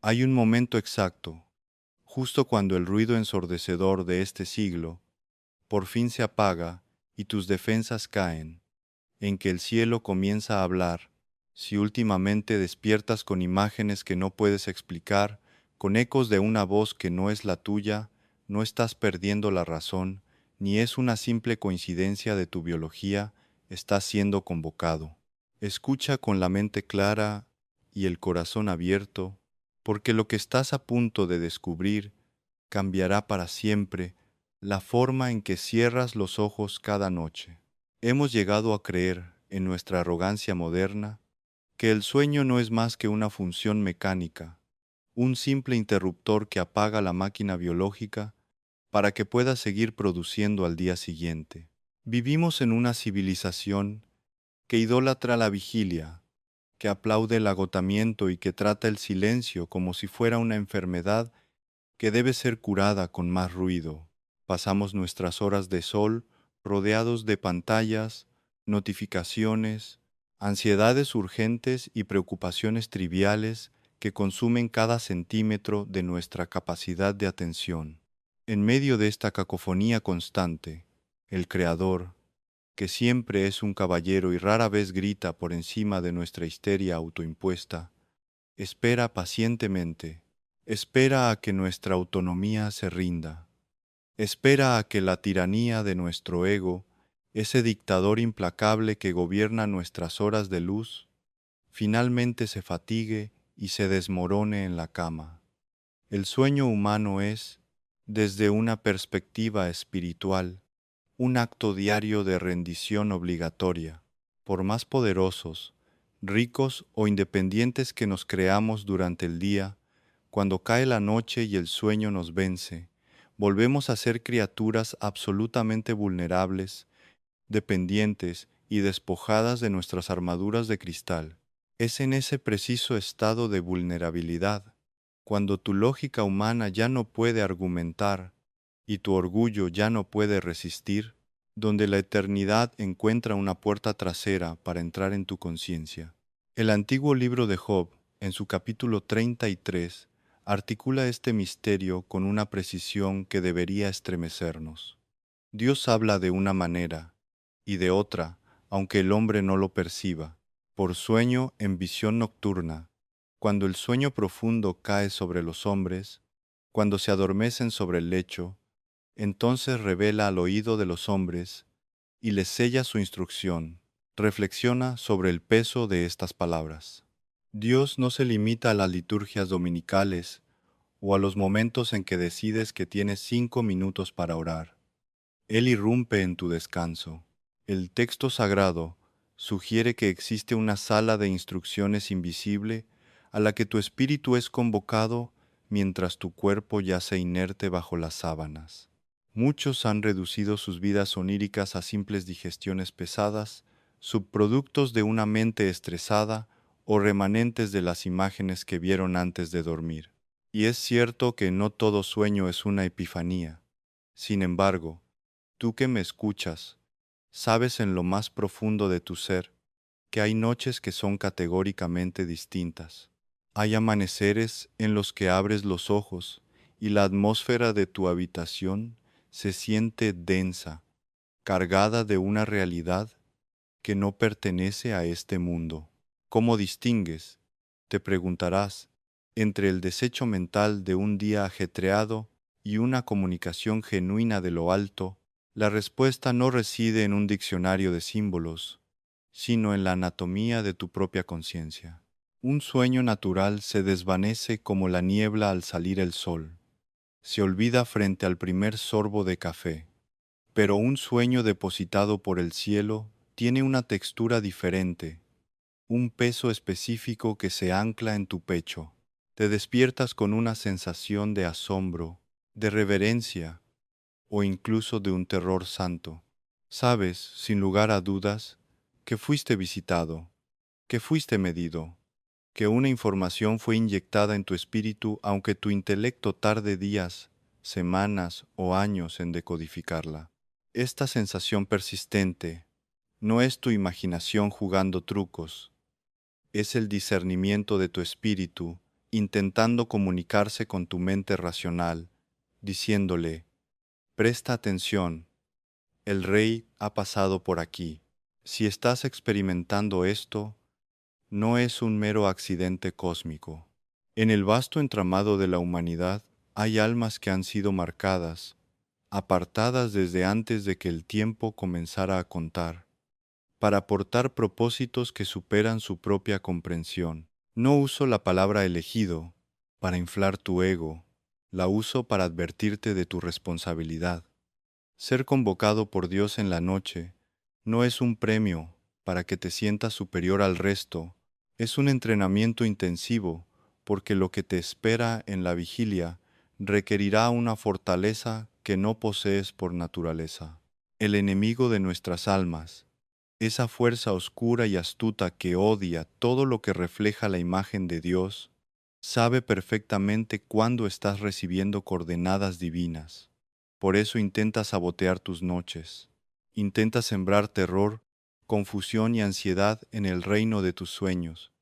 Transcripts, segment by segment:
Hay un momento exacto, justo cuando el ruido ensordecedor de este siglo por fin se apaga y tus defensas caen, en que el cielo comienza a hablar, si últimamente despiertas con imágenes que no puedes explicar, con ecos de una voz que no es la tuya, no estás perdiendo la razón, ni es una simple coincidencia de tu biología, estás siendo convocado. Escucha con la mente clara y el corazón abierto, porque lo que estás a punto de descubrir cambiará para siempre la forma en que cierras los ojos cada noche. Hemos llegado a creer, en nuestra arrogancia moderna, que el sueño no es más que una función mecánica, un simple interruptor que apaga la máquina biológica para que pueda seguir produciendo al día siguiente. Vivimos en una civilización que idolatra la vigilia, que aplaude el agotamiento y que trata el silencio como si fuera una enfermedad que debe ser curada con más ruido. Pasamos nuestras horas de sol rodeados de pantallas, notificaciones, ansiedades urgentes y preocupaciones triviales que consumen cada centímetro de nuestra capacidad de atención. En medio de esta cacofonía constante, el Creador, que siempre es un caballero y rara vez grita por encima de nuestra histeria autoimpuesta, espera pacientemente. Espera a que nuestra autonomía se rinda. Espera a que la tiranía de nuestro ego, ese dictador implacable que gobierna nuestras horas de luz, finalmente se fatigue y se desmorone en la cama. El sueño humano es, desde una perspectiva espiritual, un acto diario de rendición obligatoria. Por más poderosos, ricos o independientes que nos creamos durante el día, cuando cae la noche y el sueño nos vence, volvemos a ser criaturas absolutamente vulnerables, dependientes y despojadas de nuestras armaduras de cristal. Es en ese preciso estado de vulnerabilidad, cuando tu lógica humana ya no puede argumentar y tu orgullo ya no puede resistir, donde la eternidad encuentra una puerta trasera para entrar en tu conciencia. El antiguo libro de Job, en su capítulo 33, articula este misterio con una precisión que debería estremecernos. Dios habla de una manera y de otra, aunque el hombre no lo perciba, por sueño en visión nocturna, cuando el sueño profundo cae sobre los hombres, cuando se adormecen sobre el lecho, entonces revela al oído de los hombres y les sella su instrucción. Reflexiona sobre el peso de estas palabras. Dios no se limita a las liturgias dominicales o a los momentos en que decides que tienes 5 minutos para orar. Él irrumpe en tu descanso. El texto sagrado sugiere que existe una sala de instrucciones invisible a la que tu espíritu es convocado mientras tu cuerpo yace inerte bajo las sábanas. Muchos han reducido sus vidas oníricas a simples digestiones pesadas, subproductos de una mente estresada o remanentes de las imágenes que vieron antes de dormir. Y es cierto que no todo sueño es una epifanía. Sin embargo, tú que me escuchas, sabes en lo más profundo de tu ser que hay noches que son categóricamente distintas. Hay amaneceres en los que abres los ojos y la atmósfera de tu habitación se siente densa, cargada de una realidad que no pertenece a este mundo. ¿Cómo distingues, te preguntarás, entre el desecho mental de un día ajetreado y una comunicación genuina de lo alto? La respuesta no reside en un diccionario de símbolos, sino en la anatomía de tu propia conciencia. Un sueño natural se desvanece como la niebla al salir el sol. Se olvida frente al primer sorbo de café. Pero un sueño depositado por el cielo tiene una textura diferente, un peso específico que se ancla en tu pecho. Te despiertas con una sensación de asombro, de reverencia o incluso de un terror santo. Sabes, sin lugar a dudas, que fuiste visitado, que fuiste medido, que una información fue inyectada en tu espíritu aunque tu intelecto tarde días, semanas o años en decodificarla. Esta sensación persistente no es tu imaginación jugando trucos, es el discernimiento de tu espíritu intentando comunicarse con tu mente racional, diciéndole, presta atención, el rey ha pasado por aquí. Si estás experimentando esto, no es un mero accidente cósmico. En el vasto entramado de la humanidad hay almas que han sido marcadas, apartadas desde antes de que el tiempo comenzara a contar, para aportar propósitos que superan su propia comprensión. No uso la palabra elegido para inflar tu ego, la uso para advertirte de tu responsabilidad. Ser convocado por Dios en la noche no es un premio para que te sientas superior al resto, es un entrenamiento intensivo, porque lo que te espera en la vigilia requerirá una fortaleza que no posees por naturaleza. El enemigo de nuestras almas, esa fuerza oscura y astuta que odia todo lo que refleja la imagen de Dios, sabe perfectamente cuándo estás recibiendo coordenadas divinas. Por eso intenta sabotear tus noches. Intenta sembrar terror, confusión y ansiedad en el reino de tus sueños,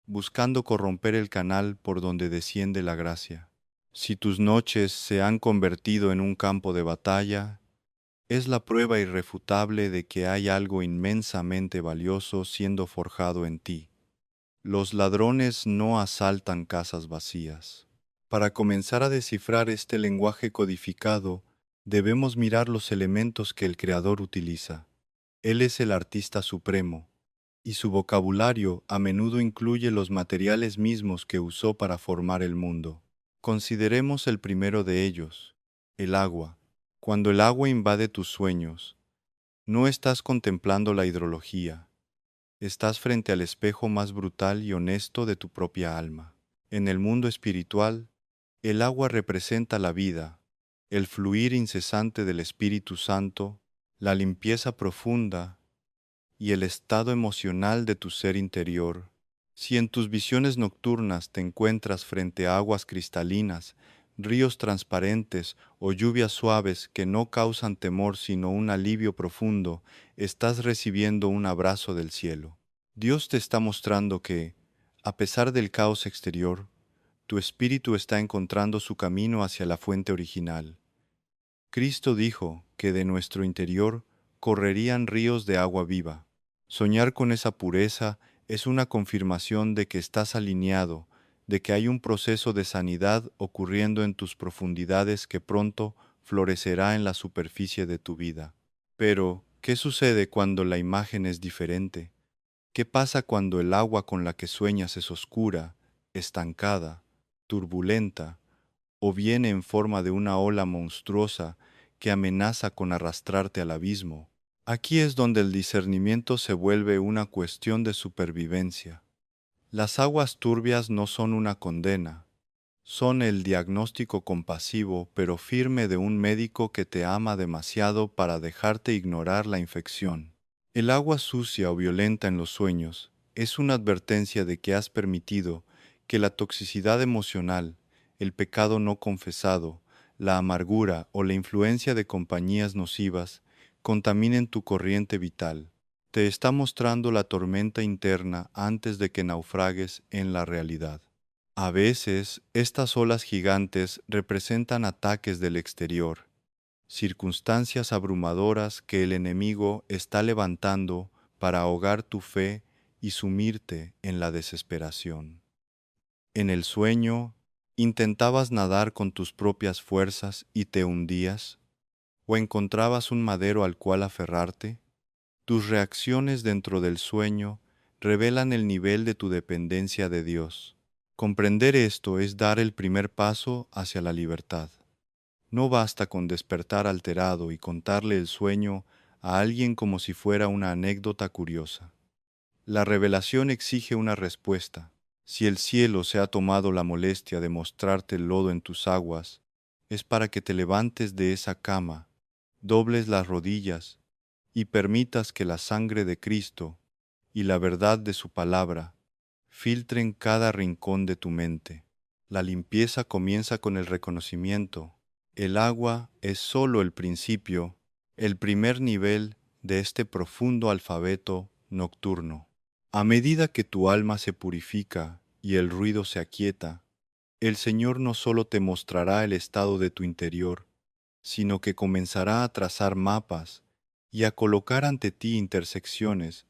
buscando corromper el canal por donde desciende la gracia. Si tus noches se han convertido en un campo de batalla, es la prueba irrefutable de que hay algo inmensamente valioso siendo forjado en ti. Los ladrones no asaltan casas vacías. Para comenzar a descifrar este lenguaje codificado, debemos mirar los elementos que el Creador utiliza. Él es el artista supremo, y su vocabulario a menudo incluye los materiales mismos que usó para formar el mundo. Consideremos el primero de ellos, el agua. Cuando el agua invade tus sueños, no estás contemplando la hidrología, estás frente al espejo más brutal y honesto de tu propia alma. En el mundo espiritual, el agua representa la vida, el fluir incesante del Espíritu Santo, la limpieza profunda y el estado emocional de tu ser interior. Si en tus visiones nocturnas te encuentras frente a aguas cristalinas, ríos transparentes o lluvias suaves que no causan temor sino un alivio profundo, estás recibiendo un abrazo del cielo. Dios te está mostrando que, a pesar del caos exterior, tu espíritu está encontrando su camino hacia la fuente original. Cristo dijo que de nuestro interior correrían ríos de agua viva. Soñar con esa pureza es una confirmación de que estás alineado, de que hay un proceso de sanidad ocurriendo en tus profundidades que pronto florecerá en la superficie de tu vida. Pero, ¿qué sucede cuando la imagen es diferente? ¿Qué pasa cuando el agua con la que sueñas es oscura, estancada, turbulenta, o viene en forma de una ola monstruosa que amenaza con arrastrarte al abismo? Aquí es donde el discernimiento se vuelve una cuestión de supervivencia. Las aguas turbias no son una condena, son el diagnóstico compasivo pero firme de un médico que te ama demasiado para dejarte ignorar la infección. El agua sucia o violenta en los sueños es una advertencia de que has permitido que la toxicidad emocional, el pecado no confesado, la amargura o la influencia de compañías nocivas contaminen tu corriente vital. Te está mostrando la tormenta interna antes de que naufragues en la realidad. A veces, estas olas gigantes representan ataques del exterior, circunstancias abrumadoras que el enemigo está levantando para ahogar tu fe y sumirte en la desesperación. En el sueño, intentabas nadar con tus propias fuerzas y te hundías, o encontrabas un madero al cual aferrarte. Tus reacciones dentro del sueño revelan el nivel de tu dependencia de Dios. Comprender esto es dar el primer paso hacia la libertad. No basta con despertar alterado y contarle el sueño a alguien como si fuera una anécdota curiosa. La revelación exige una respuesta. Si el cielo se ha tomado la molestia de mostrarte el lodo en tus aguas, es para que te levantes de esa cama, dobles las rodillas y permitas que la sangre de Cristo y la verdad de su palabra filtren cada rincón de tu mente. La limpieza comienza con el reconocimiento. El agua es solo el principio, el primer nivel de este profundo alfabeto nocturno. A medida que tu alma se purifica y el ruido se aquieta, El Señor no solo te mostrará el estado de tu interior, sino que comenzará a trazar mapas y a colocar ante ti intersecciones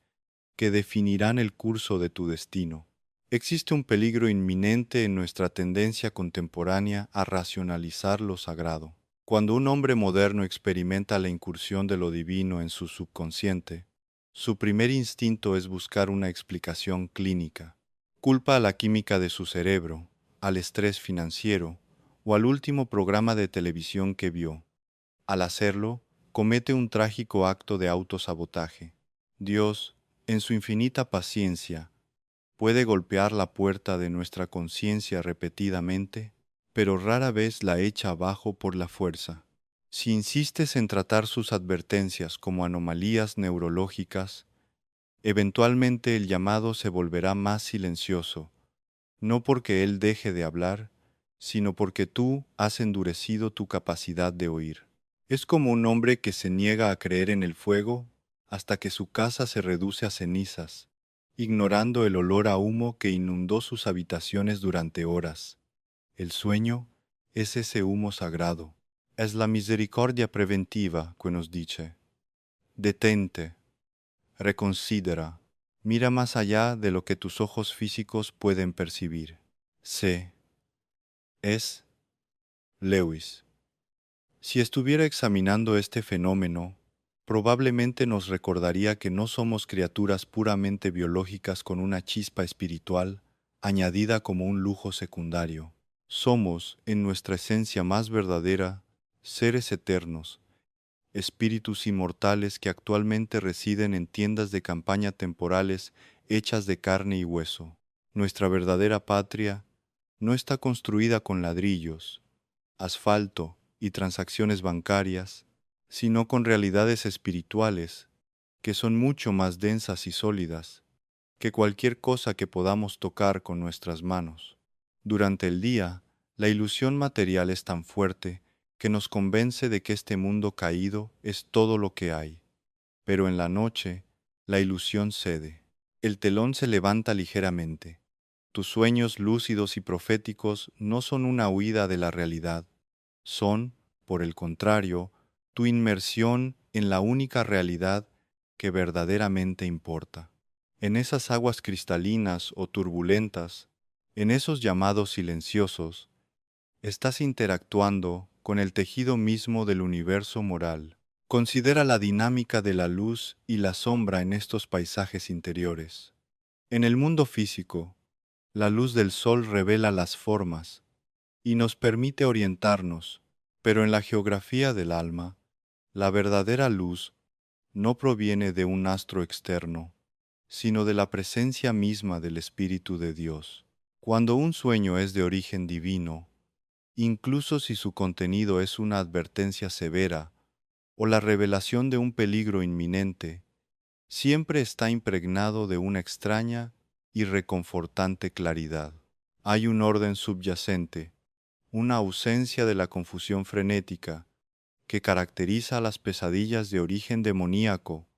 que definirán el curso de tu destino. Existe un peligro inminente en nuestra tendencia contemporánea a racionalizar lo sagrado. Cuando un hombre moderno experimenta la incursión de lo divino en su subconsciente, su primer instinto es buscar una explicación clínica. Culpa a la química de su cerebro, al estrés financiero o al último programa de televisión que vio. Al hacerlo, comete un trágico acto de autosabotaje. Dios, en su infinita paciencia, puede golpear la puerta de nuestra conciencia repetidamente, pero rara vez la echa abajo por la fuerza. Si insistes en tratar sus advertencias como anomalías neurológicas, eventualmente el llamado se volverá más silencioso, no porque Él deje de hablar, sino porque tú has endurecido tu capacidad de oír. Es como un hombre que se niega a creer en el fuego hasta que su casa se reduce a cenizas, ignorando el olor a humo que inundó sus habitaciones durante horas. El sueño es ese humo sagrado. Es la misericordia preventiva que nos dice: detente, reconsidera, mira más allá de lo que tus ojos físicos pueden percibir. C. S. Lewis. Si estuviera examinando este fenómeno, probablemente nos recordaría que no somos criaturas puramente biológicas con una chispa espiritual añadida como un lujo secundario. Somos, en nuestra esencia más verdadera, seres eternos, espíritus inmortales que actualmente residen en tiendas de campaña temporales hechas de carne y hueso. Nuestra verdadera patria no está construida con ladrillos, asfalto y transacciones bancarias, sino con realidades espirituales que son mucho más densas y sólidas que cualquier cosa que podamos tocar con nuestras manos. Durante el día, la ilusión material es tan fuerte que nos convence de que este mundo caído es todo lo que hay. Pero en la noche, la ilusión cede. El telón se levanta ligeramente. Tus sueños lúcidos y proféticos no son una huida de la realidad. Son, por el contrario, tu inmersión en la única realidad que verdaderamente importa. En esas aguas cristalinas o turbulentas, en esos llamados silenciosos, estás interactuando con el tejido mismo del universo moral. Considera la dinámica de la luz y la sombra en estos paisajes interiores. En el mundo físico, la luz del sol revela las formas y nos permite orientarnos, pero en la geografía del alma, la verdadera luz no proviene de un astro externo, sino de la presencia misma del Espíritu de Dios. Cuando un sueño es de origen divino, incluso si su contenido es una advertencia severa o la revelación de un peligro inminente, siempre está impregnado de una extraña y reconfortante claridad. Hay un orden subyacente, una ausencia de la confusión frenética que caracteriza las pesadillas de origen demoníaco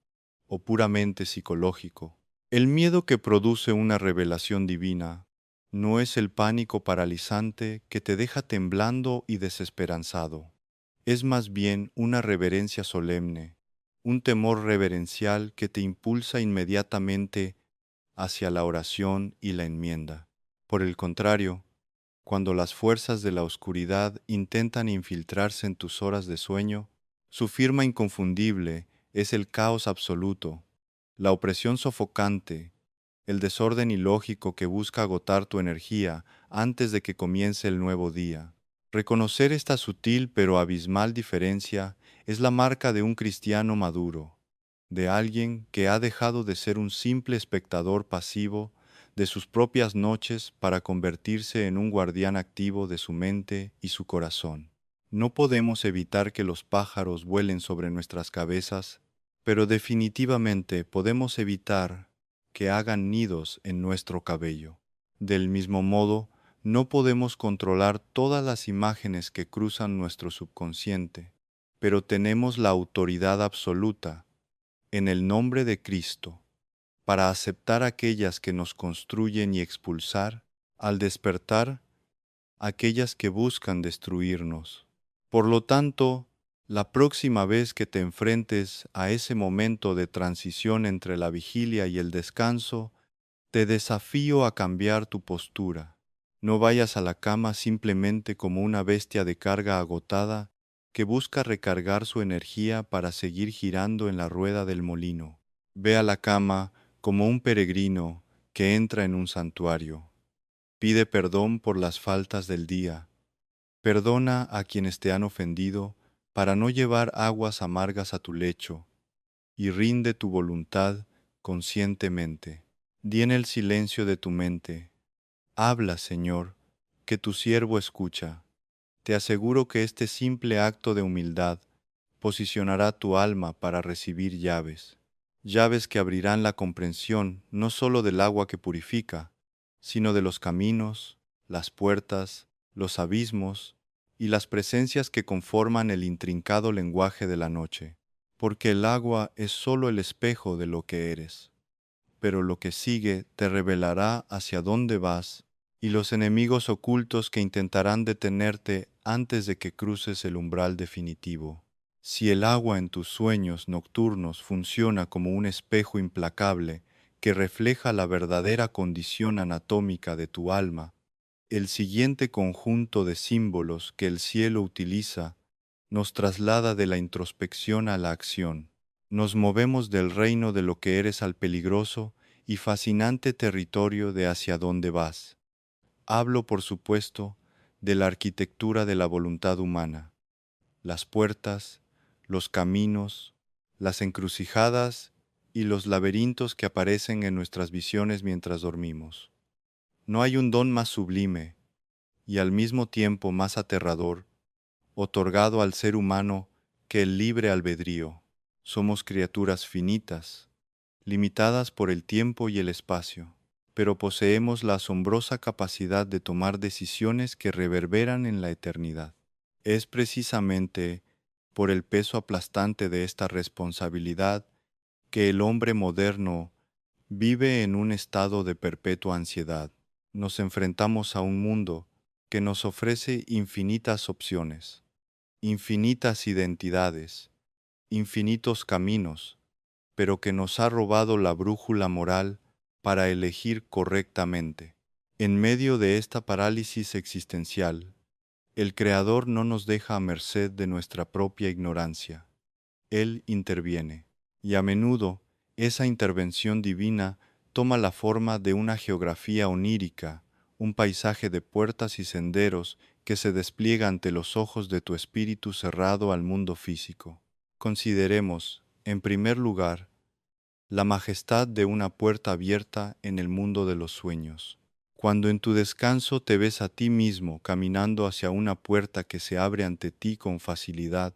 o puramente psicológico. El miedo que produce una revelación divina no es el pánico paralizante que te deja temblando y desesperanzado. Es más bien una reverencia solemne, un temor reverencial que te impulsa inmediatamente hacia la oración y la enmienda. Por el contrario, cuando las fuerzas de la oscuridad intentan infiltrarse en tus horas de sueño, su firma inconfundible es el caos absoluto, la opresión sofocante, el desorden ilógico que busca agotar tu energía antes de que comience el nuevo día. Reconocer esta sutil pero abismal diferencia es la marca de un cristiano maduro, de alguien que ha dejado de ser un simple espectador pasivo de sus propias noches para convertirse en un guardián activo de su mente y su corazón. No podemos evitar que los pájaros vuelen sobre nuestras cabezas, pero definitivamente podemos evitar que hagan nidos en nuestro cabello. Del mismo modo, no podemos controlar todas las imágenes que cruzan nuestro subconsciente, pero tenemos la autoridad absoluta, en el nombre de Cristo, para aceptar aquellas que nos construyen y expulsar, al despertar, aquellas que buscan destruirnos. Por lo tanto, la próxima vez que te enfrentes a ese momento de transición entre la vigilia y el descanso, te desafío a cambiar tu postura. No vayas a la cama simplemente como una bestia de carga agotada que busca recargar su energía para seguir girando en la rueda del molino. Ve a la cama como un peregrino que entra en un santuario. Pide perdón por las faltas del día. Perdona a quienes te han ofendido para no llevar aguas amargas a tu lecho, y rinde tu voluntad conscientemente. Di en el silencio de tu mente: habla, Señor, que tu siervo escucha. Te aseguro que este simple acto de humildad posicionará tu alma para recibir llaves, llaves que abrirán la comprensión no sólo del agua que purifica, sino de los caminos, las puertas, los abismos y las presencias que conforman el intrincado lenguaje de la noche, porque el agua es sólo el espejo de lo que eres, pero lo que sigue te revelará hacia dónde vas y los enemigos ocultos que intentarán detenerte antes de que cruces el umbral definitivo. Si el agua en tus sueños nocturnos funciona como un espejo implacable que refleja la verdadera condición anatómica de tu alma, el siguiente conjunto de símbolos que el cielo utiliza nos traslada de la introspección a la acción. Nos movemos del reino de lo que eres al peligroso y fascinante territorio de hacia dónde vas. Hablo, por supuesto, de la arquitectura de la voluntad humana, las puertas, los caminos, las encrucijadas y los laberintos que aparecen en nuestras visiones mientras dormimos. No hay un don más sublime y al mismo tiempo más aterrador otorgado al ser humano que el libre albedrío. Somos criaturas finitas, limitadas por el tiempo y el espacio, pero poseemos la asombrosa capacidad de tomar decisiones que reverberan en la eternidad. Es precisamente por el peso aplastante de esta responsabilidad que el hombre moderno vive en un estado de perpetua ansiedad. Nos enfrentamos a un mundo que nos ofrece infinitas opciones, infinitas identidades, infinitos caminos, pero que nos ha robado la brújula moral para elegir correctamente. En medio de esta parálisis existencial, el Creador no nos deja a merced de nuestra propia ignorancia. Él interviene, y a menudo esa intervención divina toma la forma de una geografía onírica, un paisaje de puertas y senderos que se despliega ante los ojos de tu espíritu cerrado al mundo físico. Consideremos, en primer lugar, la majestad de una puerta abierta en el mundo de los sueños. Cuando en tu descanso te ves a ti mismo caminando hacia una puerta que se abre ante ti con facilidad,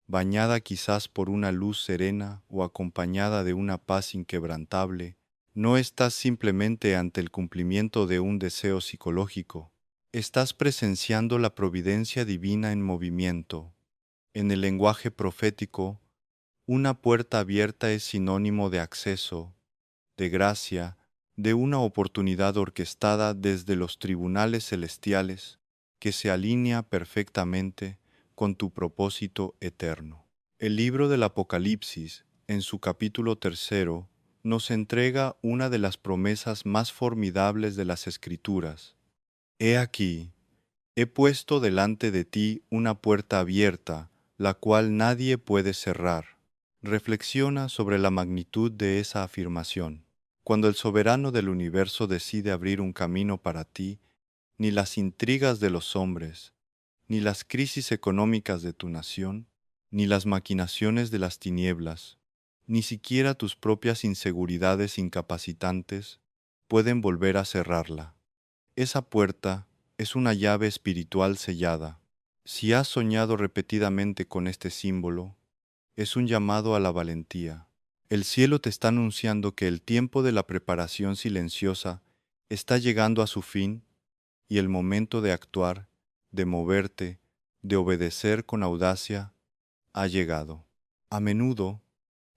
bañada quizás por una luz serena o acompañada de una paz inquebrantable, no estás simplemente ante el cumplimiento de un deseo psicológico, estás presenciando la providencia divina en movimiento. En el lenguaje profético, una puerta abierta es sinónimo de acceso, de gracia, de una oportunidad orquestada desde los tribunales celestiales que se alinea perfectamente con tu propósito eterno. El libro del Apocalipsis, en su capítulo 3, nos entrega una de las promesas más formidables de las Escrituras. He aquí, he puesto delante de ti una puerta abierta, la cual nadie puede cerrar. Reflexiona sobre la magnitud de esa afirmación. Cuando el soberano del universo decide abrir un camino para ti, ni las intrigas de los hombres, ni las crisis económicas de tu nación, ni las maquinaciones de las tinieblas, ni siquiera tus propias inseguridades incapacitantes pueden volver a cerrarla. Esa puerta es una llave espiritual sellada. Si has soñado repetidamente con este símbolo, es un llamado a la valentía. El cielo te está anunciando que el tiempo de la preparación silenciosa está llegando a su fin y el momento de actuar, de moverte, de obedecer con audacia, ha llegado. A menudo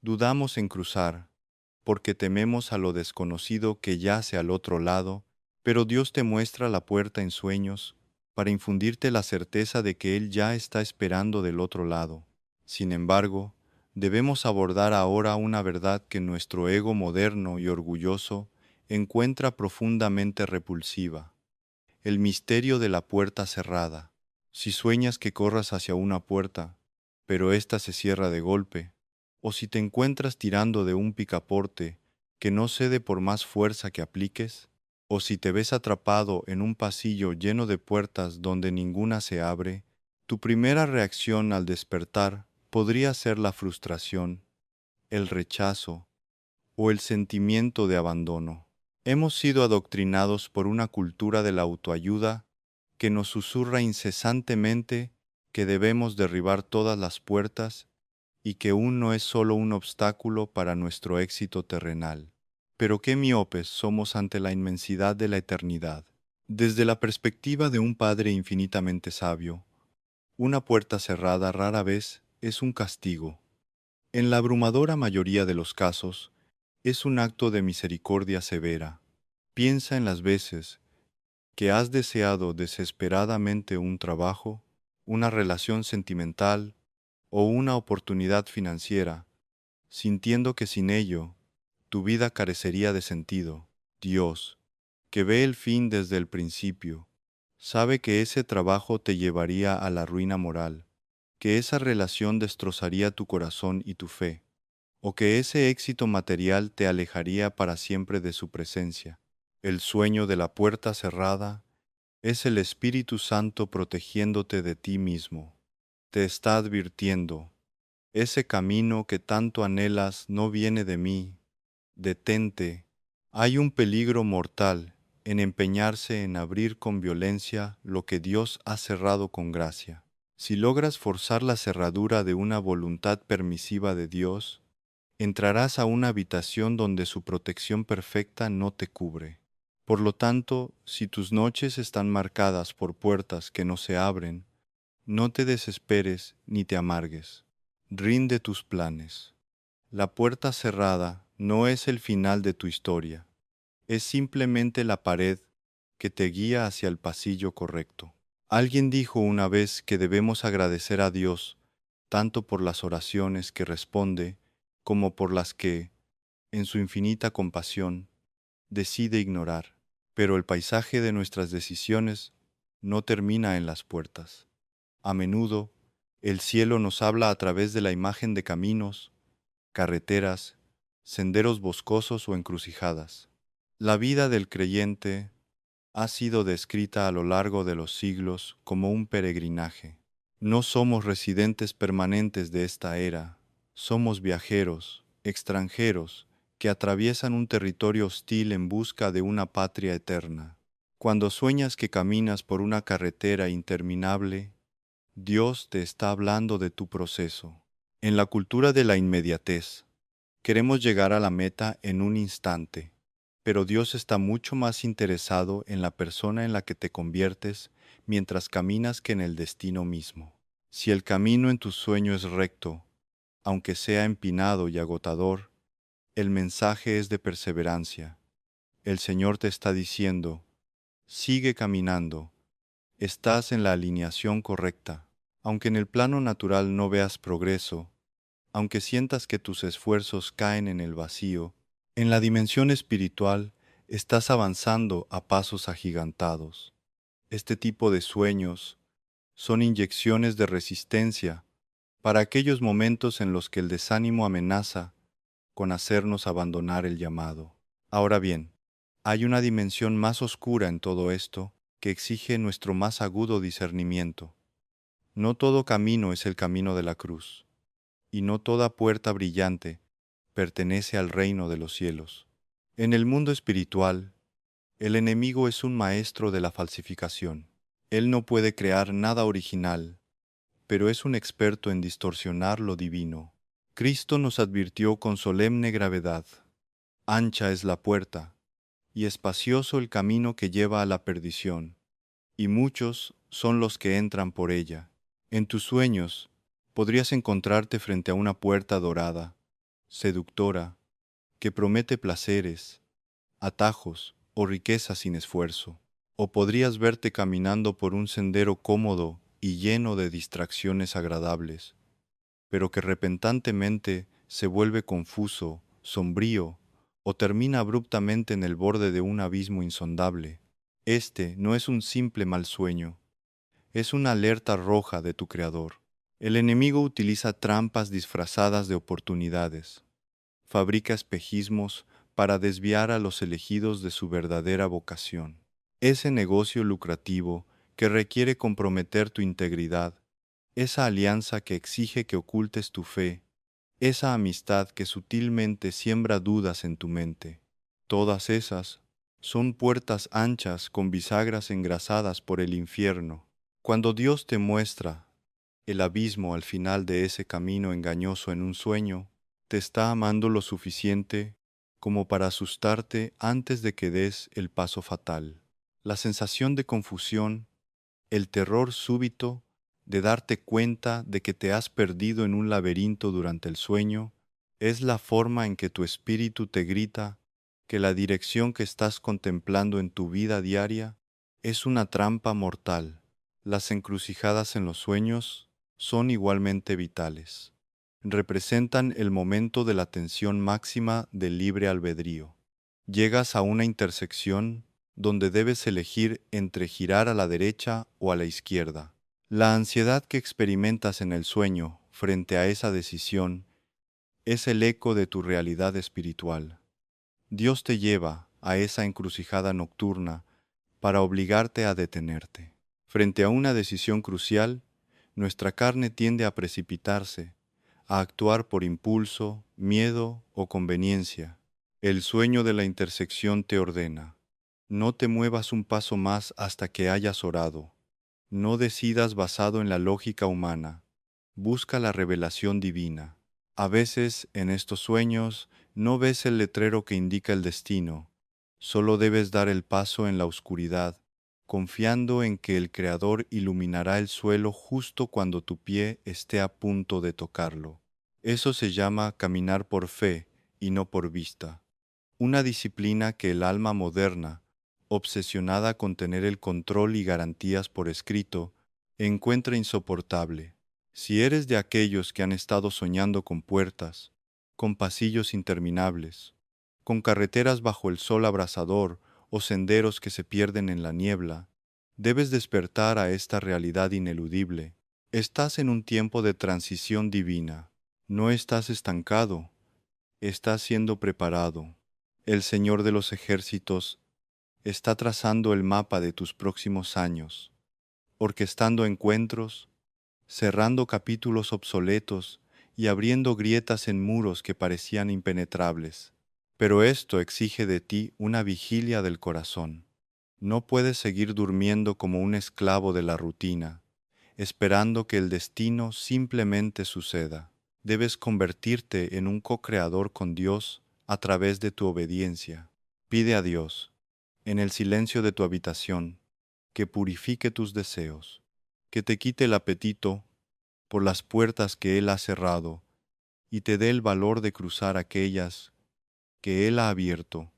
dudamos en cruzar porque tememos a lo desconocido que yace al otro lado, pero Dios te muestra la puerta en sueños para infundirte la certeza de que Él ya está esperando del otro lado. Sin embargo, debemos abordar ahora una verdad que nuestro ego moderno y orgulloso encuentra profundamente repulsiva: el misterio de la puerta cerrada. Si sueñas que corras hacia una puerta, pero ésta se cierra de golpe, o si te encuentras tirando de un picaporte que no cede por más fuerza que apliques, o si te ves atrapado en un pasillo lleno de puertas donde ninguna se abre, tu primera reacción al despertar podría ser la frustración, el rechazo o el sentimiento de abandono. Hemos sido adoctrinados por una cultura de la autoayuda que nos susurra incesantemente que debemos derribar todas las puertas y que uno es solo un obstáculo para nuestro éxito terrenal. Pero qué miopes somos ante la inmensidad de la eternidad. Desde la perspectiva de un Padre infinitamente sabio, una puerta cerrada rara vez es un castigo. En la abrumadora mayoría de los casos, es un acto de misericordia severa. Piensa en las veces que has deseado desesperadamente un trabajo, una relación sentimental o una oportunidad financiera, sintiendo que sin ello tu vida carecería de sentido. Dios, que ve el fin desde el principio, sabe que ese trabajo te llevaría a la ruina moral, que esa relación destrozaría tu corazón y tu fe, o que ese éxito material te alejaría para siempre de su presencia. El sueño de la puerta cerrada es el Espíritu Santo protegiéndote de ti mismo. Te está advirtiendo: ese camino que tanto anhelas no viene de mí. Detente. Hay un peligro mortal en empeñarse en abrir con violencia lo que Dios ha cerrado con gracia. Si logras forzar la cerradura de una voluntad permisiva de Dios, entrarás a una habitación donde su protección perfecta no te cubre. Por lo tanto, si tus noches están marcadas por puertas que no se abren, no te desesperes ni te amargues. Rinde tus planes. La puerta cerrada no es el final de tu historia, es simplemente la pared que te guía hacia el pasillo correcto. Alguien dijo una vez que debemos agradecer a Dios tanto por las oraciones que responde como por las que, en su infinita compasión, decide ignorar. Pero el paisaje de nuestras decisiones no termina en las puertas. A menudo, el cielo nos habla a través de la imagen de caminos, carreteras, senderos boscosos o encrucijadas. La vida del creyente ha sido descrita a lo largo de los siglos como un peregrinaje. No somos residentes permanentes de esta era, somos viajeros, extranjeros, que atraviesan un territorio hostil en busca de una patria eterna. Cuando sueñas que caminas por una carretera interminable, Dios te está hablando de tu proceso. En la cultura de la inmediatez, queremos llegar a la meta en un instante, pero Dios está mucho más interesado en la persona en la que te conviertes mientras caminas que en el destino mismo. Si el camino en tu sueño es recto, aunque sea empinado y agotador, el mensaje es de perseverancia. El Señor te está diciendo: sigue caminando, estás en la alineación correcta. Aunque en el plano natural no veas progreso, aunque sientas que tus esfuerzos caen en el vacío, en la dimensión espiritual estás avanzando a pasos agigantados. Este tipo de sueños son inyecciones de resistencia para aquellos momentos en los que el desánimo amenaza con hacernos abandonar el llamado. Ahora bien, hay una dimensión más oscura en todo esto que exige nuestro más agudo discernimiento. No todo camino es el camino de la cruz, y no toda puerta brillante pertenece al reino de los cielos. En el mundo espiritual, el enemigo es un maestro de la falsificación. Él no puede crear nada original, pero es un experto en distorsionar lo divino. Cristo nos advirtió con solemne gravedad: ancha es la puerta, y espacioso el camino que lleva a la perdición, y muchos son los que entran por ella. En tus sueños podrías encontrarte frente a una puerta dorada, seductora, que promete placeres, atajos o riqueza sin esfuerzo. O podrías verte caminando por un sendero cómodo y lleno de distracciones agradables, pero que repentinamente se vuelve confuso, sombrío, o termina abruptamente en el borde de un abismo insondable. Este no es un simple mal sueño, es una alerta roja de tu Creador. El enemigo utiliza trampas disfrazadas de oportunidades, fabrica espejismos para desviar a los elegidos de su verdadera vocación. Ese negocio lucrativo que requiere comprometer tu integridad, esa alianza que exige que ocultes tu fe, esa amistad que sutilmente siembra dudas en tu mente, todas esas son puertas anchas con bisagras engrasadas por el infierno. Cuando Dios te muestra el abismo al final de ese camino engañoso en un sueño, te está amando lo suficiente como para asustarte antes de que des el paso fatal. La sensación de confusión, el terror súbito de darte cuenta de que te has perdido en un laberinto durante el sueño, es la forma en que tu espíritu te grita que la dirección que estás contemplando en tu vida diaria es una trampa mortal. Las encrucijadas en los sueños son igualmente vitales. Representan el momento de la tensión máxima del libre albedrío. Llegas a una intersección donde debes elegir entre girar a la derecha o a la izquierda. La ansiedad que experimentas en el sueño frente a esa decisión es el eco de tu realidad espiritual. Dios te lleva a esa encrucijada nocturna para obligarte a detenerte. Frente a una decisión crucial, nuestra carne tiende a precipitarse, a actuar por impulso, miedo o conveniencia. El sueño de la intersección te ordena: no te muevas un paso más hasta que hayas orado. No decidas basado en la lógica humana. Busca la revelación divina. A veces, en estos sueños, no ves el letrero que indica el destino. Solo debes dar el paso en la oscuridad, confiando en que el Creador iluminará el suelo justo cuando tu pie esté a punto de tocarlo. Eso se llama caminar por fe y no por vista. Una disciplina que el alma moderna, obsesionada con tener el control y garantías por escrito, encuentra insoportable. Si eres de aquellos que han estado soñando con puertas, con pasillos interminables, con carreteras bajo el sol abrasador o senderos que se pierden en la niebla, debes despertar a esta realidad ineludible. Estás en un tiempo de transición divina. No estás estancado, estás siendo preparado. El Señor de los ejércitos está trazando el mapa de tus próximos años, orquestando encuentros, cerrando capítulos obsoletos y abriendo grietas en muros que parecían impenetrables. Pero esto exige de ti una vigilia del corazón. No puedes seguir durmiendo como un esclavo de la rutina, esperando que el destino simplemente suceda. Debes convertirte en un co-creador con Dios a través de tu obediencia. Pide a Dios, en el silencio de tu habitación, que purifique tus deseos, que te quite el apetito por las puertas que Él ha cerrado y te dé el valor de cruzar aquellas que Él ha abierto,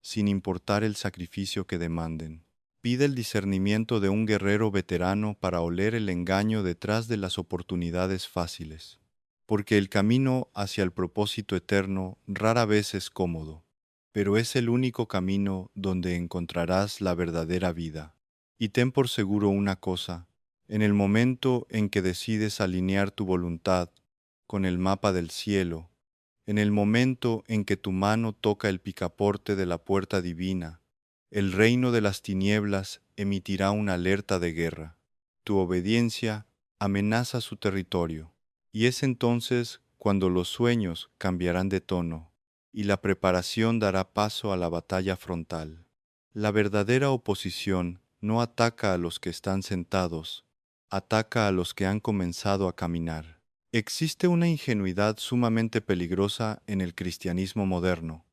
sin importar el sacrificio que demanden. Pide el discernimiento de un guerrero veterano para oler el engaño detrás de las oportunidades fáciles, porque el camino hacia el propósito eterno rara vez es cómodo, pero es el único camino donde encontrarás la verdadera vida. Y ten por seguro una cosa: en el momento en que decides alinear tu voluntad con el mapa del cielo, en el momento en que tu mano toca el picaporte de la puerta divina, el reino de las tinieblas emitirá una alerta de guerra. Tu obediencia amenaza su territorio, y es entonces cuando los sueños cambiarán de tono y la preparación dará paso a la batalla frontal. La verdadera oposición no ataca a los que están sentados, ataca a los que han comenzado a caminar. Existe una ingenuidad sumamente peligrosa en el cristianismo moderno,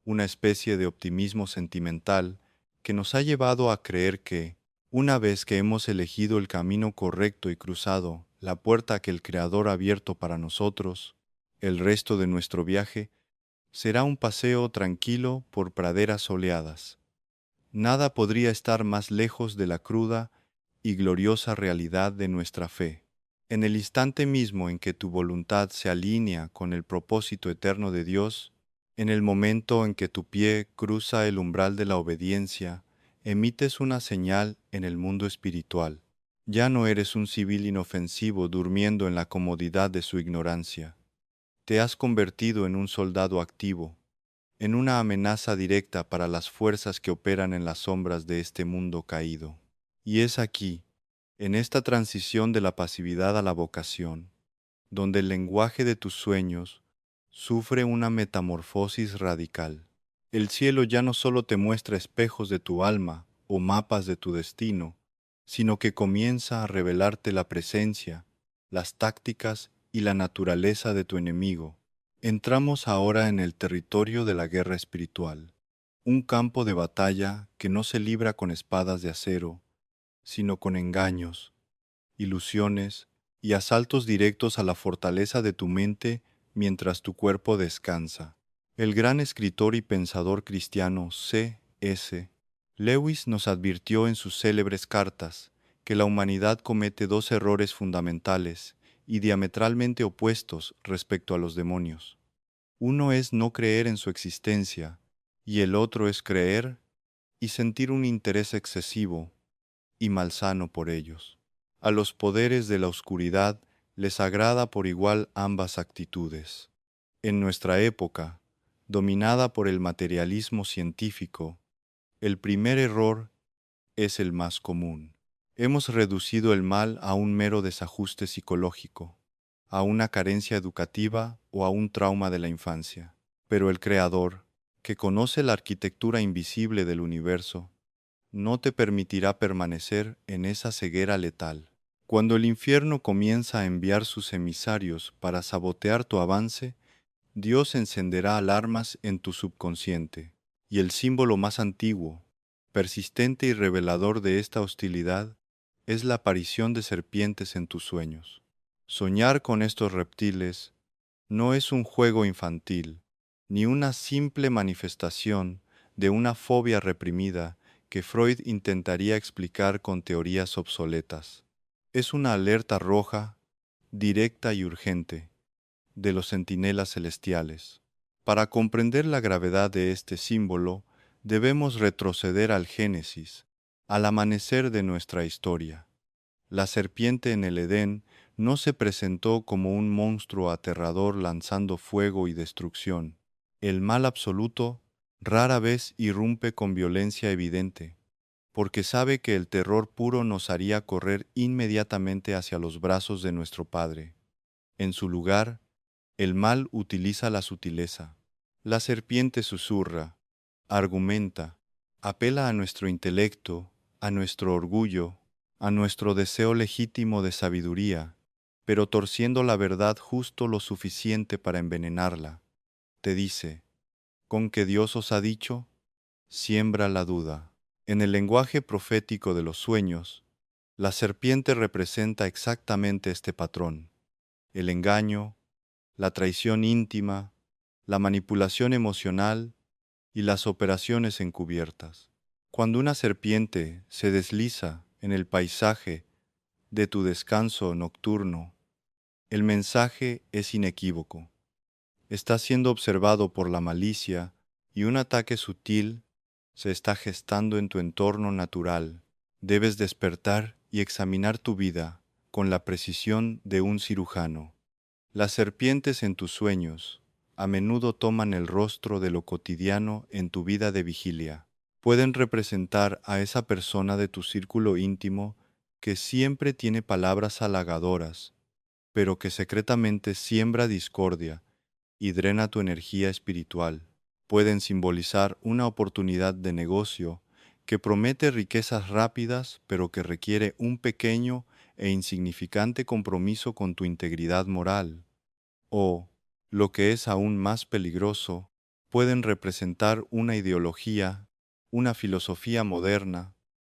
una especie de optimismo sentimental que nos ha llevado a creer que, una vez que hemos elegido el camino correcto y cruzado la puerta que el Creador ha abierto para nosotros, el resto de nuestro viaje será un paseo tranquilo por praderas soleadas. Nada podría estar más lejos de la cruda y gloriosa realidad de nuestra fe. En el instante mismo en que tu voluntad se alinea con el propósito eterno de Dios, en el momento en que tu pie cruza el umbral de la obediencia, emites una señal en el mundo espiritual. Ya no eres un civil inofensivo durmiendo en la comodidad de su ignorancia. Te has convertido en un soldado activo, en una amenaza directa para las fuerzas que operan en las sombras de este mundo caído. Y es aquí, en esta transición de la pasividad a la vocación, donde el lenguaje de tus sueños sufre una metamorfosis radical. El cielo ya no solo te muestra espejos de tu alma o mapas de tu destino, sino que comienza a revelarte la presencia, las tácticas y la naturaleza de tu enemigo. Entramos ahora en el territorio de la guerra espiritual, un campo de batalla que no se libra con espadas de acero, sino con engaños, ilusiones y asaltos directos a la fortaleza de tu mente mientras tu cuerpo descansa. El gran escritor y pensador cristiano C. S. Lewis nos advirtió en sus célebres cartas que la humanidad comete dos errores fundamentales y diametralmente opuestos respecto a los demonios. Uno es no creer en su existencia y el otro es creer y sentir un interés excesivo y malsano por ellos. A los poderes de la oscuridad les agrada por igual ambas actitudes. En nuestra época, dominada por el materialismo científico, el primer error es el más común. Hemos reducido el mal a un mero desajuste psicológico, a una carencia educativa o a un trauma de la infancia. Pero el Creador, que conoce la arquitectura invisible del universo, no te permitirá permanecer en esa ceguera letal. Cuando el infierno comienza a enviar sus emisarios para sabotear tu avance, Dios encenderá alarmas en tu subconsciente, y el símbolo más antiguo, persistente y revelador de esta hostilidad es la aparición de serpientes en tus sueños. Soñar con estos reptiles no es un juego infantil, ni una simple manifestación de una fobia reprimida que Freud intentaría explicar con teorías obsoletas. Es una alerta roja, directa y urgente, de los centinelas celestiales. Para comprender la gravedad de este símbolo, debemos retroceder al Génesis, al amanecer de nuestra historia. La serpiente en el Edén no se presentó como un monstruo aterrador lanzando fuego y destrucción. El mal absoluto rara vez irrumpe con violencia evidente, porque sabe que el terror puro nos haría correr inmediatamente hacia los brazos de nuestro Padre. En su lugar, el mal utiliza la sutileza. La serpiente susurra, argumenta, apela a nuestro intelecto, a nuestro orgullo, a nuestro deseo legítimo de sabiduría, pero torciendo la verdad justo lo suficiente para envenenarla. Te dice, ¿con que Dios os ha dicho? Siembra la duda. En el lenguaje profético de los sueños, la serpiente representa exactamente este patrón: el engaño, la traición íntima, la manipulación emocional y las operaciones encubiertas. Cuando una serpiente se desliza en el paisaje de tu descanso nocturno, el mensaje es inequívoco. Estás siendo observado por la malicia y un ataque sutil se está gestando en tu entorno natural. Debes despertar y examinar tu vida con la precisión de un cirujano. Las serpientes en tus sueños a menudo toman el rostro de lo cotidiano en tu vida de vigilia. Pueden representar a esa persona de tu círculo íntimo que siempre tiene palabras halagadoras, pero que secretamente siembra discordia y drena tu energía espiritual. Pueden simbolizar una oportunidad de negocio que promete riquezas rápidas, pero que requiere un pequeño e insignificante compromiso con tu integridad moral. O, lo que es aún más peligroso, pueden representar una ideología, una filosofía moderna,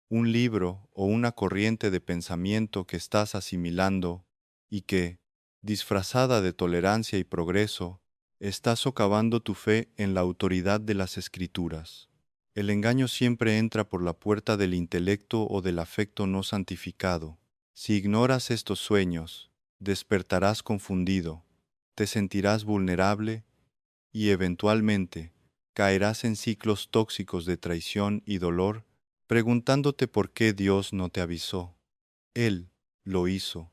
un libro o una corriente de pensamiento que estás asimilando y que, disfrazada de tolerancia y progreso, está socavando tu fe en la autoridad de las Escrituras. El engaño siempre entra por la puerta del intelecto o del afecto no santificado. Si ignoras estos sueños, despertarás confundido, te sentirás vulnerable y eventualmente caerás en ciclos tóxicos de traición y dolor, preguntándote por qué Dios no te avisó. Él lo hizo,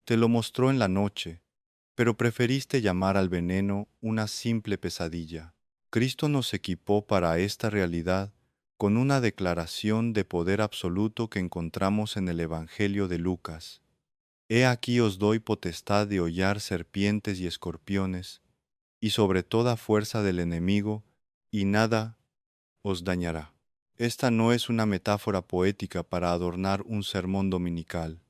te lo mostró en la noche, pero preferiste llamar al veneno una simple pesadilla. Cristo nos equipó para esta realidad con una declaración de poder absoluto que encontramos en el Evangelio de Lucas. He aquí os doy potestad de hollar serpientes y escorpiones, y sobre toda fuerza del enemigo, y nada os dañará. Esta no es una metáfora poética para adornar un sermón dominical.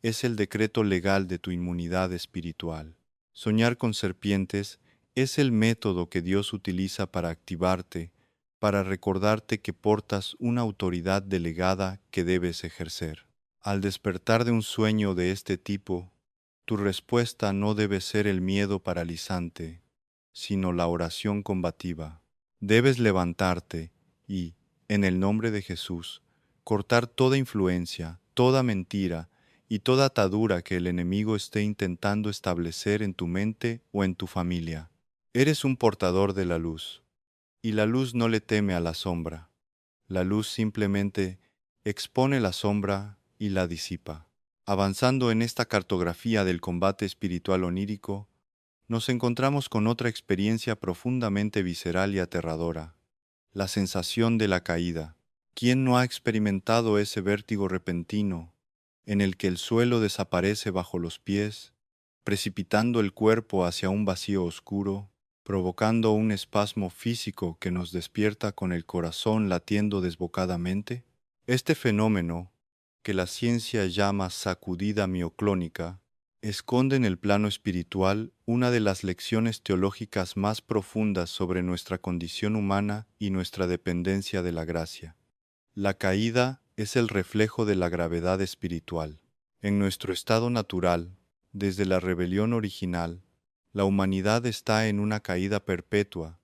Es el decreto legal de tu inmunidad espiritual. Soñar con serpientes es el método que Dios utiliza para activarte, para recordarte que portas una autoridad delegada que debes ejercer. Al despertar de un sueño de este tipo, tu respuesta no debe ser el miedo paralizante, sino la oración combativa. Debes levantarte y, en el nombre de Jesús, cortar toda influencia, toda mentira y toda atadura que el enemigo esté intentando establecer en tu mente o en tu familia. Eres un portador de la luz, y la luz no le teme a la sombra. La luz simplemente expone la sombra y la disipa. Avanzando en esta cartografía del combate espiritual onírico, nos encontramos con otra experiencia profundamente visceral y aterradora, la sensación de la caída. ¿Quién no ha experimentado ese vértigo repentino en el que el suelo desaparece bajo los pies, precipitando el cuerpo hacia un vacío oscuro, provocando un espasmo físico que nos despierta con el corazón latiendo desbocadamente? Este fenómeno, que la ciencia llama sacudida mioclónica, esconde en el plano espiritual una de las lecciones teológicas más profundas sobre nuestra condición humana y nuestra dependencia de la gracia. La caída es el reflejo de la gravedad espiritual. En nuestro estado natural, desde la rebelión original, la humanidad está en una caída perpetua,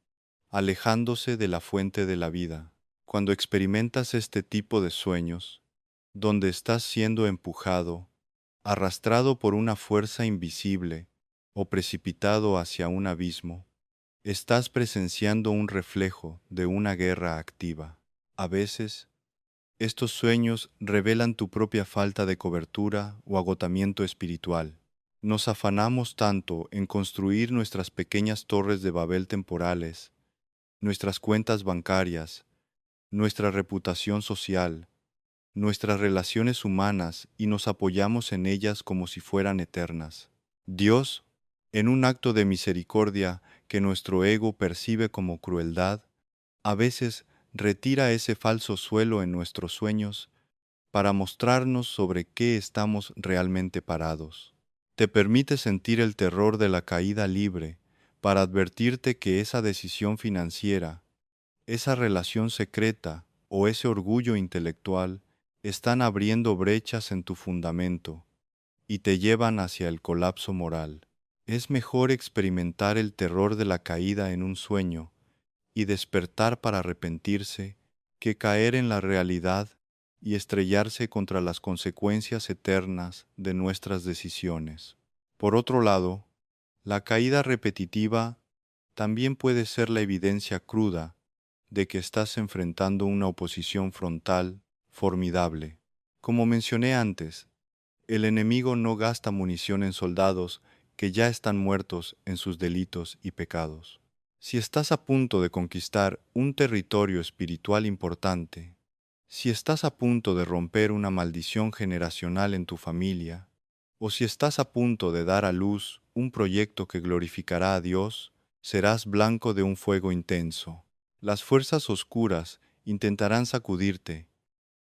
alejándose de la fuente de la vida. Cuando experimentas este tipo de sueños, donde estás siendo empujado, arrastrado por una fuerza invisible o precipitado hacia un abismo, estás presenciando un reflejo de una guerra activa. A veces, estos sueños revelan tu propia falta de cobertura o agotamiento espiritual. Nos afanamos tanto en construir nuestras pequeñas torres de Babel temporales, nuestras cuentas bancarias, nuestra reputación social, nuestras relaciones humanas y nos apoyamos en ellas como si fueran eternas. Dios, en un acto de misericordia que nuestro ego percibe como crueldad, a veces retira ese falso suelo en nuestros sueños para mostrarnos sobre qué estamos realmente parados. Te permite sentir el terror de la caída libre para advertirte que esa decisión financiera, esa relación secreta o ese orgullo intelectual están abriendo brechas en tu fundamento y te llevan hacia el colapso moral. Es mejor experimentar el terror de la caída en un sueño y despertar para arrepentirse que caer en la realidad y estrellarse contra las consecuencias eternas de nuestras decisiones. Por otro lado, la caída repetitiva también puede ser la evidencia cruda de que estás enfrentando una oposición frontal formidable. Como mencioné antes, el enemigo no gasta munición en soldados que ya están muertos en sus delitos y pecados. Si estás a punto de conquistar un territorio espiritual importante, si estás a punto de romper una maldición generacional en tu familia, o si estás a punto de dar a luz un proyecto que glorificará a Dios, serás blanco de un fuego intenso. Las fuerzas oscuras intentarán sacudirte,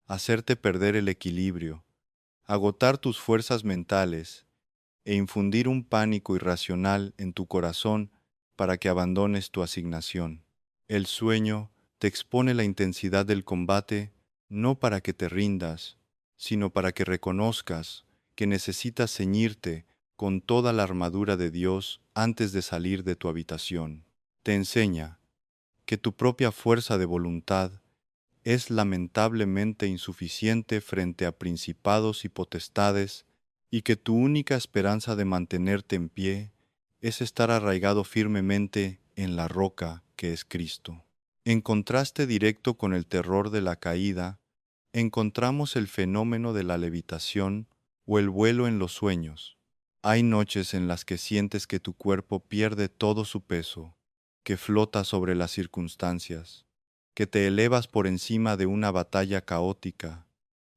hacerte perder el equilibrio, agotar tus fuerzas mentales e infundir un pánico irracional en tu corazón para que abandones tu asignación. El sueño te expone la intensidad del combate no para que te rindas, sino para que reconozcas que necesitas ceñirte con toda la armadura de Dios antes de salir de tu habitación. Te enseña que tu propia fuerza de voluntad es lamentablemente insuficiente frente a principados y potestades, y que tu única esperanza de mantenerte en pie es estar arraigado firmemente en la roca que es Cristo. En contraste directo con el terror de la caída, encontramos el fenómeno de la levitación o el vuelo en los sueños. Hay noches en las que sientes que tu cuerpo pierde todo su peso, que flota sobre las circunstancias, que te elevas por encima de una batalla caótica,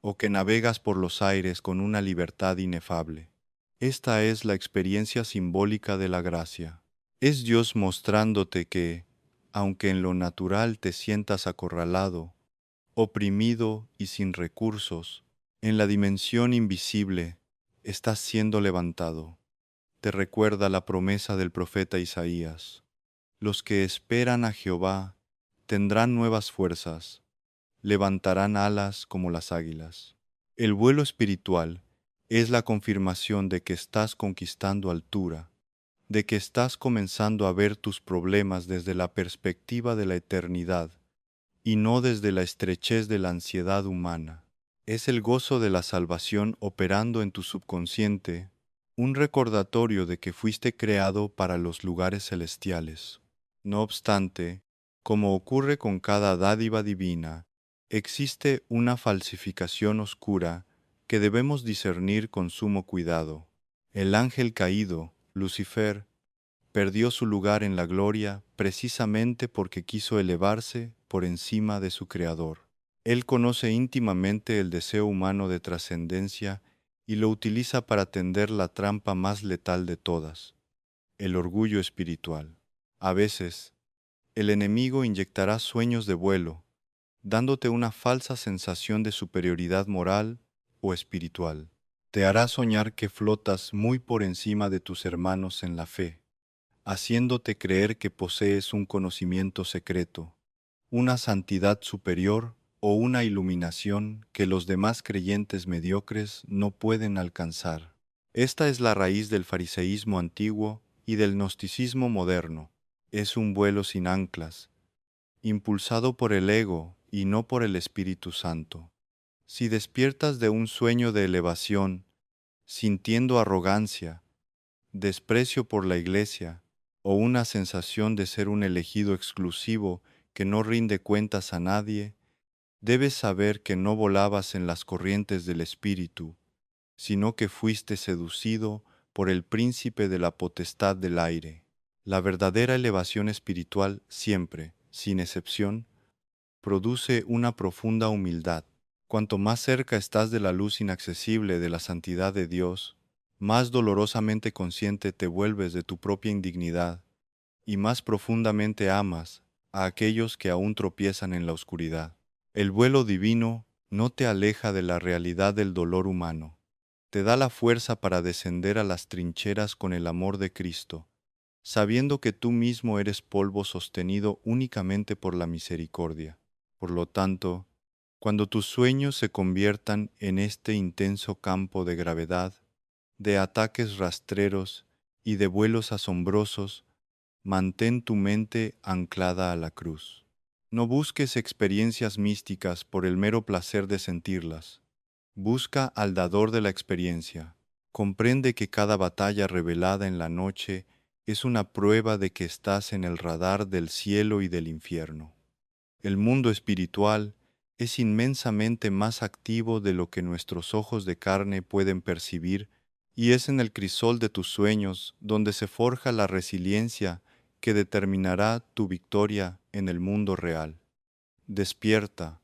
o que navegas por los aires con una libertad inefable. Esta es la experiencia simbólica de la gracia. Es Dios mostrándote que, aunque en lo natural te sientas acorralado, oprimido y sin recursos, en la dimensión invisible estás siendo levantado. Te recuerda la promesa del profeta Isaías: los que esperan a Jehová tendrán nuevas fuerzas, levantarán alas como las águilas. El vuelo espiritual es la confirmación de que estás conquistando altura, de que estás comenzando a ver tus problemas desde la perspectiva de la eternidad y no desde la estrechez de la ansiedad humana. Es el gozo de la salvación operando en tu subconsciente, un recordatorio de que fuiste creado para los lugares celestiales. No obstante, como ocurre con cada dádiva divina, existe una falsificación oscura que debemos discernir con sumo cuidado. El ángel caído, Lucifer, perdió su lugar en la gloria precisamente porque quiso elevarse por encima de su Creador. Él conoce íntimamente el deseo humano de trascendencia y lo utiliza para tender la trampa más letal de todas, el orgullo espiritual. A veces, el enemigo inyectará sueños de vuelo, dándote una falsa sensación de superioridad moral o espiritual. Te hará soñar que flotas muy por encima de tus hermanos en la fe, haciéndote creer que posees un conocimiento secreto, una santidad superior o una iluminación que los demás creyentes mediocres no pueden alcanzar. Esta es la raíz del fariseísmo antiguo y del gnosticismo moderno. Es un vuelo sin anclas, impulsado por el ego y no por el Espíritu Santo. Si despiertas de un sueño de elevación, sintiendo arrogancia, desprecio por la Iglesia o una sensación de ser un elegido exclusivo que no rinde cuentas a nadie, debes saber que no volabas en las corrientes del Espíritu, sino que fuiste seducido por el príncipe de la potestad del aire. La verdadera elevación espiritual siempre, sin excepción, produce una profunda humildad. Cuanto más cerca estás de la luz inaccesible de la santidad de Dios, más dolorosamente consciente te vuelves de tu propia indignidad y más profundamente amas a aquellos que aún tropiezan en la oscuridad. El vuelo divino no te aleja de la realidad del dolor humano. Te da la fuerza para descender a las trincheras con el amor de Cristo, sabiendo que tú mismo eres polvo sostenido únicamente por la misericordia. Por lo tanto, cuando tus sueños se conviertan en este intenso campo de gravedad, de ataques rastreros y de vuelos asombrosos, mantén tu mente anclada a la cruz. No busques experiencias místicas por el mero placer de sentirlas. Busca al dador de la experiencia. Comprende que cada batalla revelada en la noche es una prueba de que estás en el radar del cielo y del infierno. El mundo espiritual es inmensamente más activo de lo que nuestros ojos de carne pueden percibir, y es en el crisol de tus sueños donde se forja la resiliencia que determinará tu victoria en el mundo real. Despierta,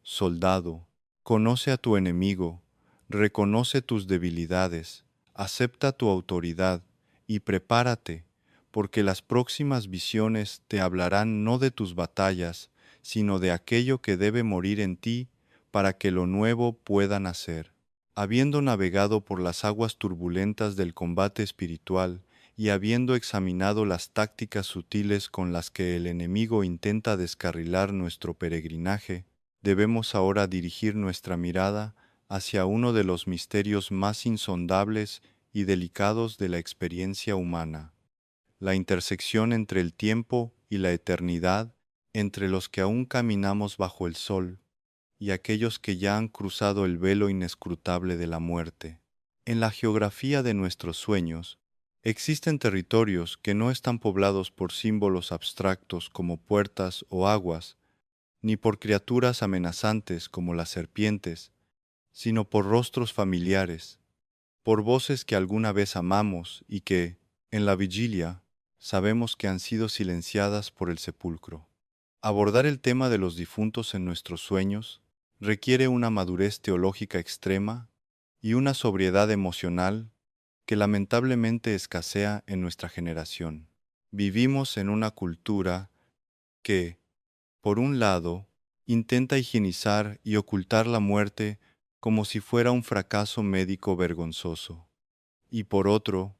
soldado, conoce a tu enemigo, reconoce tus debilidades, acepta tu autoridad y prepárate, porque las próximas visiones te hablarán no de tus batallas, sino de aquello que debe morir en ti para que lo nuevo pueda nacer. Habiendo navegado por las aguas turbulentas del combate espiritual y habiendo examinado las tácticas sutiles con las que el enemigo intenta descarrilar nuestro peregrinaje, debemos ahora dirigir nuestra mirada hacia uno de los misterios más insondables y delicados de la experiencia humana, la intersección entre el tiempo y la eternidad entre los que aún caminamos bajo el sol y aquellos que ya han cruzado el velo inescrutable de la muerte. En la geografía de nuestros sueños, existen territorios que no están poblados por símbolos abstractos como puertas o aguas, ni por criaturas amenazantes como las serpientes, sino por rostros familiares, por voces que alguna vez amamos y que, en la vigilia, sabemos que han sido silenciadas por el sepulcro. Abordar el tema de los difuntos en nuestros sueños requiere una madurez teológica extrema y una sobriedad emocional que lamentablemente escasea en nuestra generación. Vivimos en una cultura que, por un lado, intenta higienizar y ocultar la muerte como si fuera un fracaso médico vergonzoso, y por otro,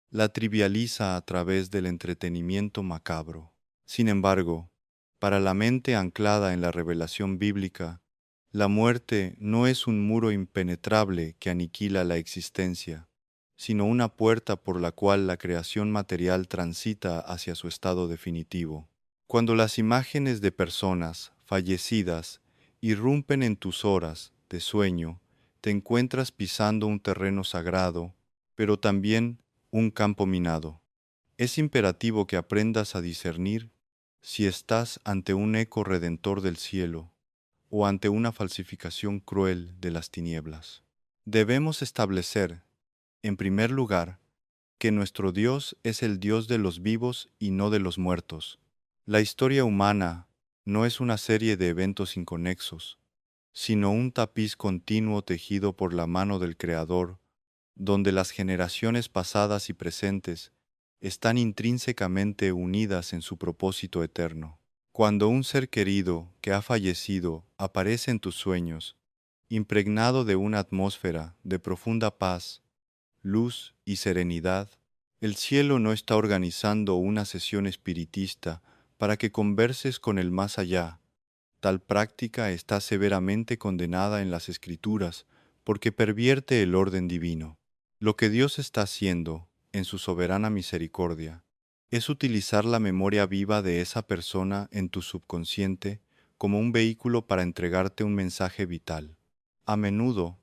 la trivializa a través del entretenimiento macabro. Sin embargo, para la mente anclada en la revelación bíblica, la muerte no es un muro impenetrable que aniquila la existencia, sino una puerta por la cual la creación material transita hacia su estado definitivo. Cuando las imágenes de personas fallecidas irrumpen en tus horas de sueño, te encuentras pisando un terreno sagrado, pero también un campo minado. Es imperativo que aprendas a discernir si estás ante un eco redentor del cielo o ante una falsificación cruel de las tinieblas. Debemos establecer, en primer lugar, que nuestro Dios es el Dios de los vivos y no de los muertos. La historia humana no es una serie de eventos inconexos, sino un tapiz continuo tejido por la mano del Creador, donde las generaciones pasadas y presentes están intrínsecamente unidas en su propósito eterno. Cuando un ser querido que ha fallecido aparece en tus sueños, impregnado de una atmósfera de profunda paz, luz y serenidad, el cielo no está organizando una sesión espiritista para que converses con el más allá. Tal práctica está severamente condenada en las Escrituras porque pervierte el orden divino. Lo que Dios está haciendo, en su soberana misericordia, es utilizar la memoria viva de esa persona en tu subconsciente como un vehículo para entregarte un mensaje vital. A menudo,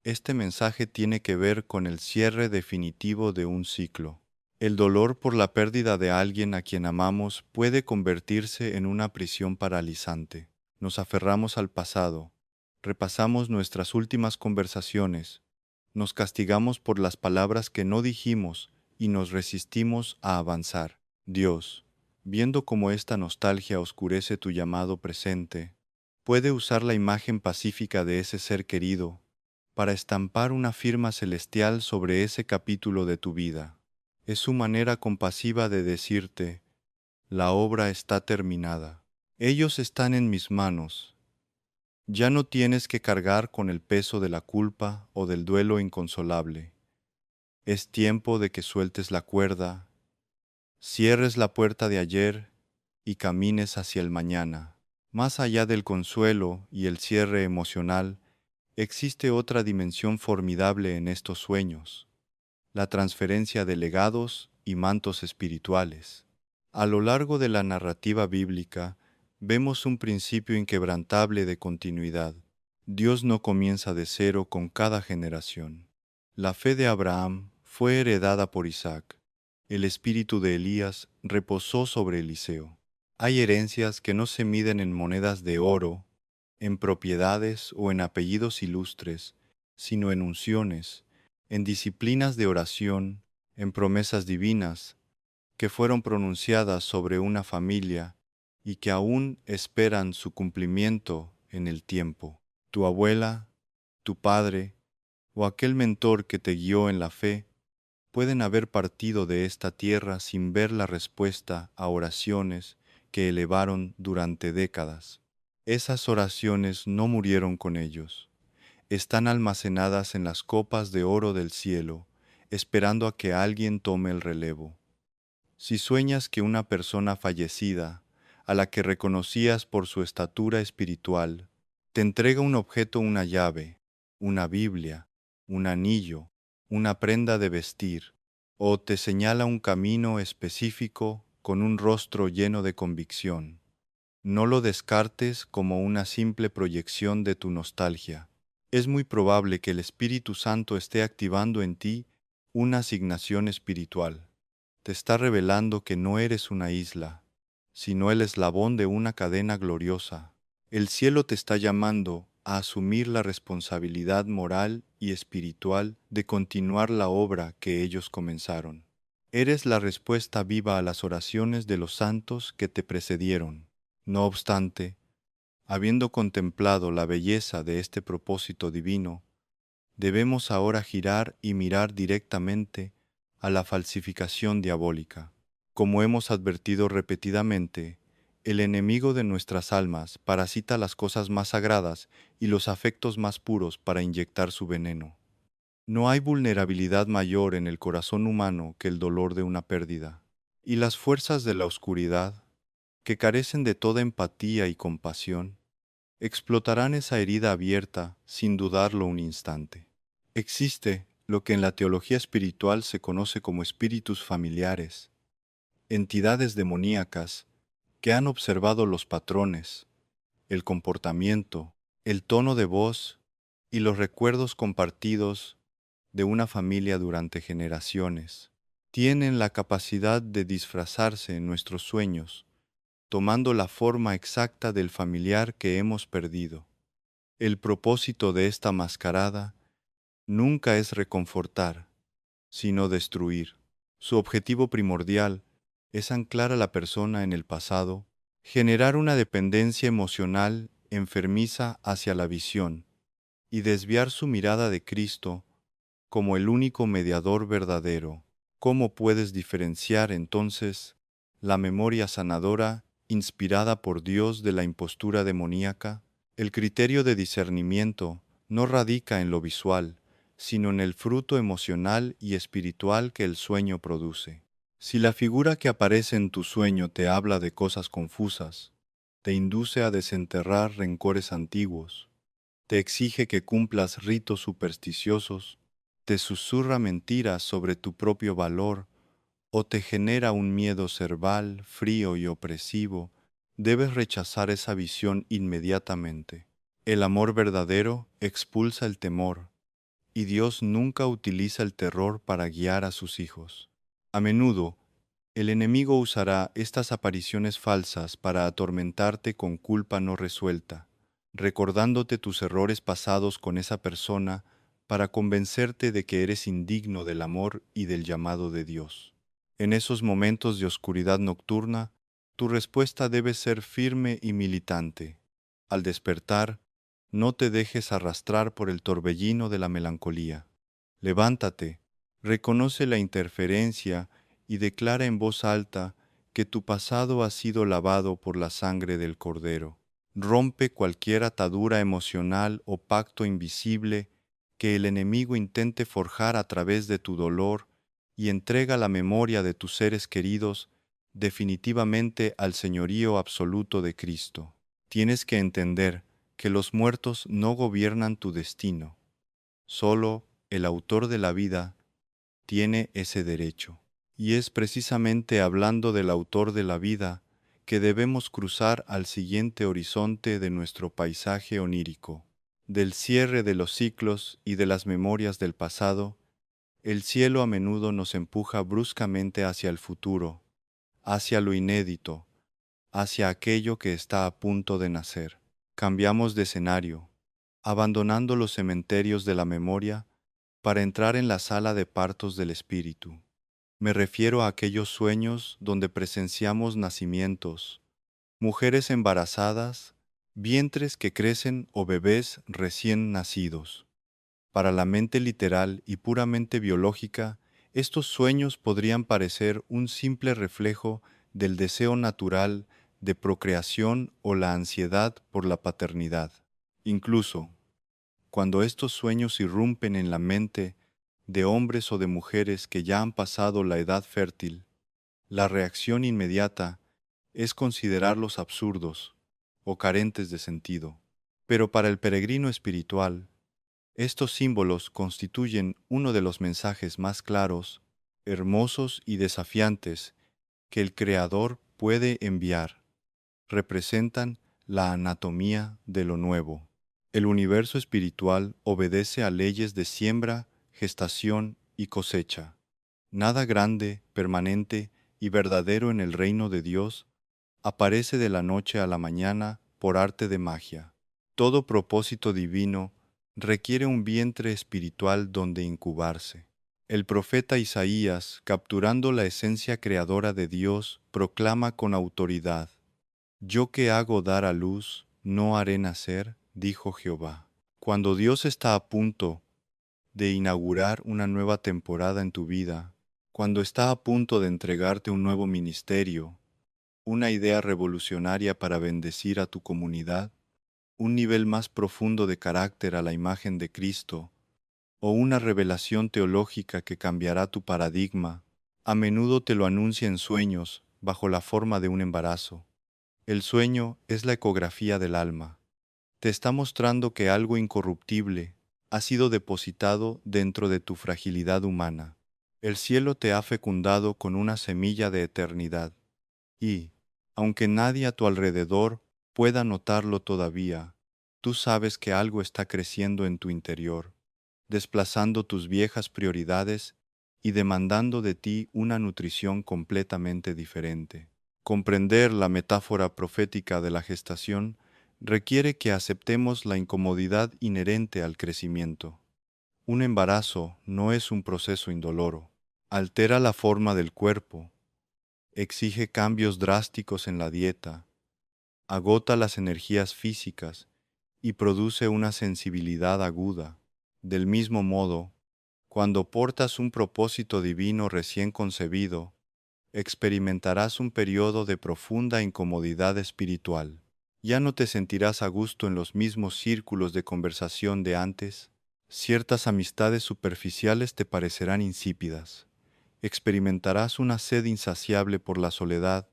este mensaje tiene que ver con el cierre definitivo de un ciclo. El dolor por la pérdida de alguien a quien amamos puede convertirse en una prisión paralizante. Nos aferramos al pasado, repasamos nuestras últimas conversaciones, nos castigamos por las palabras que no dijimos y nos resistimos a avanzar. Dios, viendo cómo esta nostalgia oscurece tu llamado presente, puede usar la imagen pacífica de ese ser querido para estampar una firma celestial sobre ese capítulo de tu vida. Es su manera compasiva de decirte, la obra está terminada. Ellos están en mis manos. Ya no tienes que cargar con el peso de la culpa o del duelo inconsolable. Es tiempo de que sueltes la cuerda, cierres la puerta de ayer y camines hacia el mañana. Más allá del consuelo y el cierre emocional, existe otra dimensión formidable en estos sueños, la transferencia de legados y mantos espirituales. A lo largo de la narrativa bíblica, vemos un principio inquebrantable de continuidad. Dios no comienza de cero con cada generación. La fe de Abraham fue heredada por Isaac. El espíritu de Elías reposó sobre Eliseo. Hay herencias que no se miden en monedas de oro, en propiedades o en apellidos ilustres, sino en unciones, en disciplinas de oración, en promesas divinas, que fueron pronunciadas sobre una familia y que aún esperan su cumplimiento en el tiempo. Tu abuela, tu padre o aquel mentor que te guió en la fe pueden haber partido de esta tierra sin ver la respuesta a oraciones que elevaron durante décadas. Esas oraciones no murieron con ellos. Están almacenadas en las copas de oro del cielo, esperando a que alguien tome el relevo. Si sueñas que una persona fallecida, a la que reconocías por su estatura espiritual, te entrega un objeto, una llave, una Biblia, un anillo, una prenda de vestir, o te señala un camino específico con un rostro lleno de convicción, No lo descartes como una simple proyección de tu nostalgia. Es muy probable que el Espíritu Santo esté activando en ti una asignación espiritual. Te está revelando que no eres una isla, sino el eslabón de una cadena gloriosa. El cielo te está llamando a asumir la responsabilidad moral y espiritual de continuar la obra que ellos comenzaron. Eres la respuesta viva a las oraciones de los santos que te precedieron. No obstante, habiendo contemplado la belleza de este propósito divino, debemos ahora girar y mirar directamente a la falsificación diabólica. Como hemos advertido repetidamente, el enemigo de nuestras almas parasita las cosas más sagradas y los afectos más puros para inyectar su veneno. No hay vulnerabilidad mayor en el corazón humano que el dolor de una pérdida, y las fuerzas de la oscuridad, que carecen de toda empatía y compasión, explotarán esa herida abierta sin dudarlo un instante. Existe lo que en la teología espiritual se conoce como espíritus familiares, entidades demoníacas que han observado los patrones, el comportamiento, el tono de voz y los recuerdos compartidos de una familia durante generaciones. Tienen la capacidad de disfrazarse en nuestros sueños, tomando la forma exacta del familiar que hemos perdido. El propósito de esta mascarada nunca es reconfortar, sino destruir. Su objetivo primordial es anclar a la persona en el pasado, generar una dependencia emocional enfermiza hacia la visión y desviar su mirada de Cristo como el único mediador verdadero. ¿Cómo puedes diferenciar entonces la memoria sanadora inspirada por Dios de la impostura demoníaca? El criterio de discernimiento no radica en lo visual, sino en el fruto emocional y espiritual que el sueño produce. Si la figura que aparece en tu sueño te habla de cosas confusas, te induce a desenterrar rencores antiguos, te exige que cumplas ritos supersticiosos, te susurra mentiras sobre tu propio valor o te genera un miedo cerval, frío y opresivo, debes rechazar esa visión inmediatamente. El amor verdadero expulsa el temor, y Dios nunca utiliza el terror para guiar a sus hijos. A menudo, el enemigo usará estas apariciones falsas para atormentarte con culpa no resuelta, recordándote tus errores pasados con esa persona para convencerte de que eres indigno del amor y del llamado de Dios. En esos momentos de oscuridad nocturna, tu respuesta debe ser firme y militante. Al despertar, no te dejes arrastrar por el torbellino de la melancolía. Levántate, reconoce la interferencia y declara en voz alta que tu pasado ha sido lavado por la sangre del Cordero. Rompe cualquier atadura emocional o pacto invisible que el enemigo intente forjar a través de tu dolor y entrega la memoria de tus seres queridos definitivamente al señorío absoluto de Cristo. Tienes que entender que los muertos no gobiernan tu destino. Solo el autor de la vida tiene ese derecho. Y es precisamente hablando del autor de la vida que debemos cruzar al siguiente horizonte de nuestro paisaje onírico. Del cierre de los ciclos y de las memorias del pasado, el cielo a menudo nos empuja bruscamente hacia el futuro, hacia lo inédito, hacia aquello que está a punto de nacer. Cambiamos de escenario, abandonando los cementerios de la memoria para entrar en la sala de partos del espíritu. Me refiero a aquellos sueños donde presenciamos nacimientos, mujeres embarazadas, vientres que crecen o bebés recién nacidos. Para la mente literal y puramente biológica, estos sueños podrían parecer un simple reflejo del deseo natural de procreación o la ansiedad por la paternidad. Incluso, cuando estos sueños irrumpen en la mente de hombres o de mujeres que ya han pasado la edad fértil, la reacción inmediata es considerarlos absurdos o carentes de sentido. Pero para el peregrino espiritual, estos símbolos constituyen uno de los mensajes más claros, hermosos y desafiantes que el Creador puede enviar. representan la anatomía de lo nuevo. El universo espiritual obedece a leyes de siembra, gestación y cosecha. Nada grande, permanente y verdadero en el reino de Dios aparece de la noche a la mañana por arte de magia. Todo propósito divino requiere un vientre espiritual donde incubarse. El profeta Isaías, capturando la esencia creadora de Dios, proclama con autoridad: Yo que hago dar a luz, no haré nacer, dijo Jehová. Cuando Dios está a punto de inaugurar una nueva temporada en tu vida, cuando está a punto de entregarte un nuevo ministerio, una idea revolucionaria para bendecir a tu comunidad, un nivel más profundo de carácter a la imagen de Cristo, o una revelación teológica que cambiará tu paradigma, a menudo te lo anuncia en sueños bajo la forma de un embarazo. El sueño es la ecografía del alma. Te está mostrando que algo incorruptible ha sido depositado dentro de tu fragilidad humana. El cielo te ha fecundado con una semilla de eternidad y, aunque nadie a tu alrededor pueda notarlo todavía, tú sabes que algo está creciendo en tu interior, desplazando tus viejas prioridades y demandando de ti una nutrición completamente diferente. Comprender la metáfora profética de la gestación requiere que aceptemos la incomodidad inherente al crecimiento. Un embarazo no es un proceso indoloro. Altera la forma del cuerpo, exige cambios drásticos en la dieta, agota las energías físicas y produce una sensibilidad aguda. Del mismo modo, cuando portas un propósito divino recién concebido, experimentarás un periodo de profunda incomodidad espiritual. Ya no te sentirás a gusto en los mismos círculos de conversación de antes. Ciertas amistades superficiales te parecerán insípidas. Experimentarás una sed insaciable por la soledad,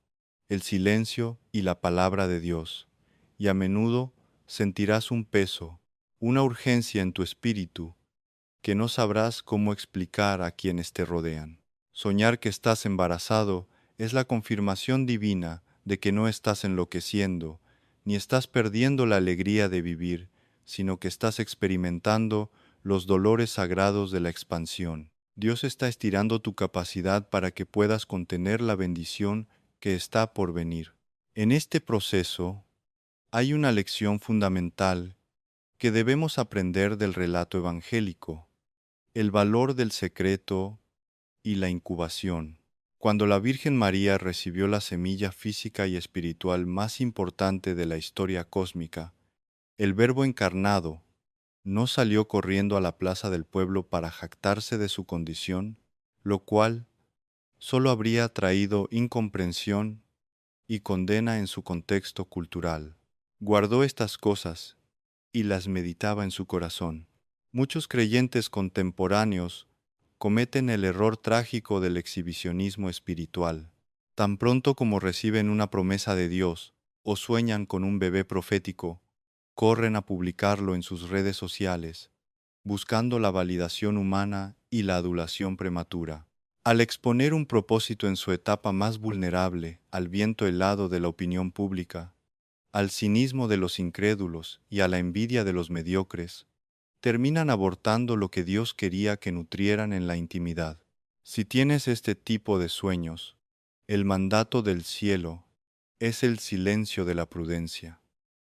el silencio y la palabra de Dios, y a menudo sentirás un peso, una urgencia en tu espíritu que no sabrás cómo explicar a quienes te rodean. Soñar que estás embarazado es la confirmación divina de que no estás enloqueciendo, ni estás perdiendo la alegría de vivir, sino que estás experimentando los dolores sagrados de la expansión. Dios está estirando tu capacidad para que puedas contener la bendición que está por venir. En este proceso hay una lección fundamental que debemos aprender del relato evangélico: el valor del secreto y la incubación. Cuando la Virgen María recibió la semilla física y espiritual más importante de la historia cósmica, el Verbo encarnado no salió corriendo a la plaza del pueblo para jactarse de su condición, lo cual solo habría traído incomprensión y condena en su contexto cultural. Guardó estas cosas y las meditaba en su corazón. Muchos creyentes contemporáneos cometen el error trágico del exhibicionismo espiritual. Tan pronto como reciben una promesa de Dios o sueñan con un bebé profético, corren a publicarlo en sus redes sociales, buscando la validación humana y la adulación prematura. Al exponer un propósito en su etapa más vulnerable al viento helado de la opinión pública, al cinismo de los incrédulos y a la envidia de los mediocres, terminan abortando lo que Dios quería que nutrieran en la intimidad. Si tienes este tipo de sueños, el mandato del cielo es el silencio de la prudencia.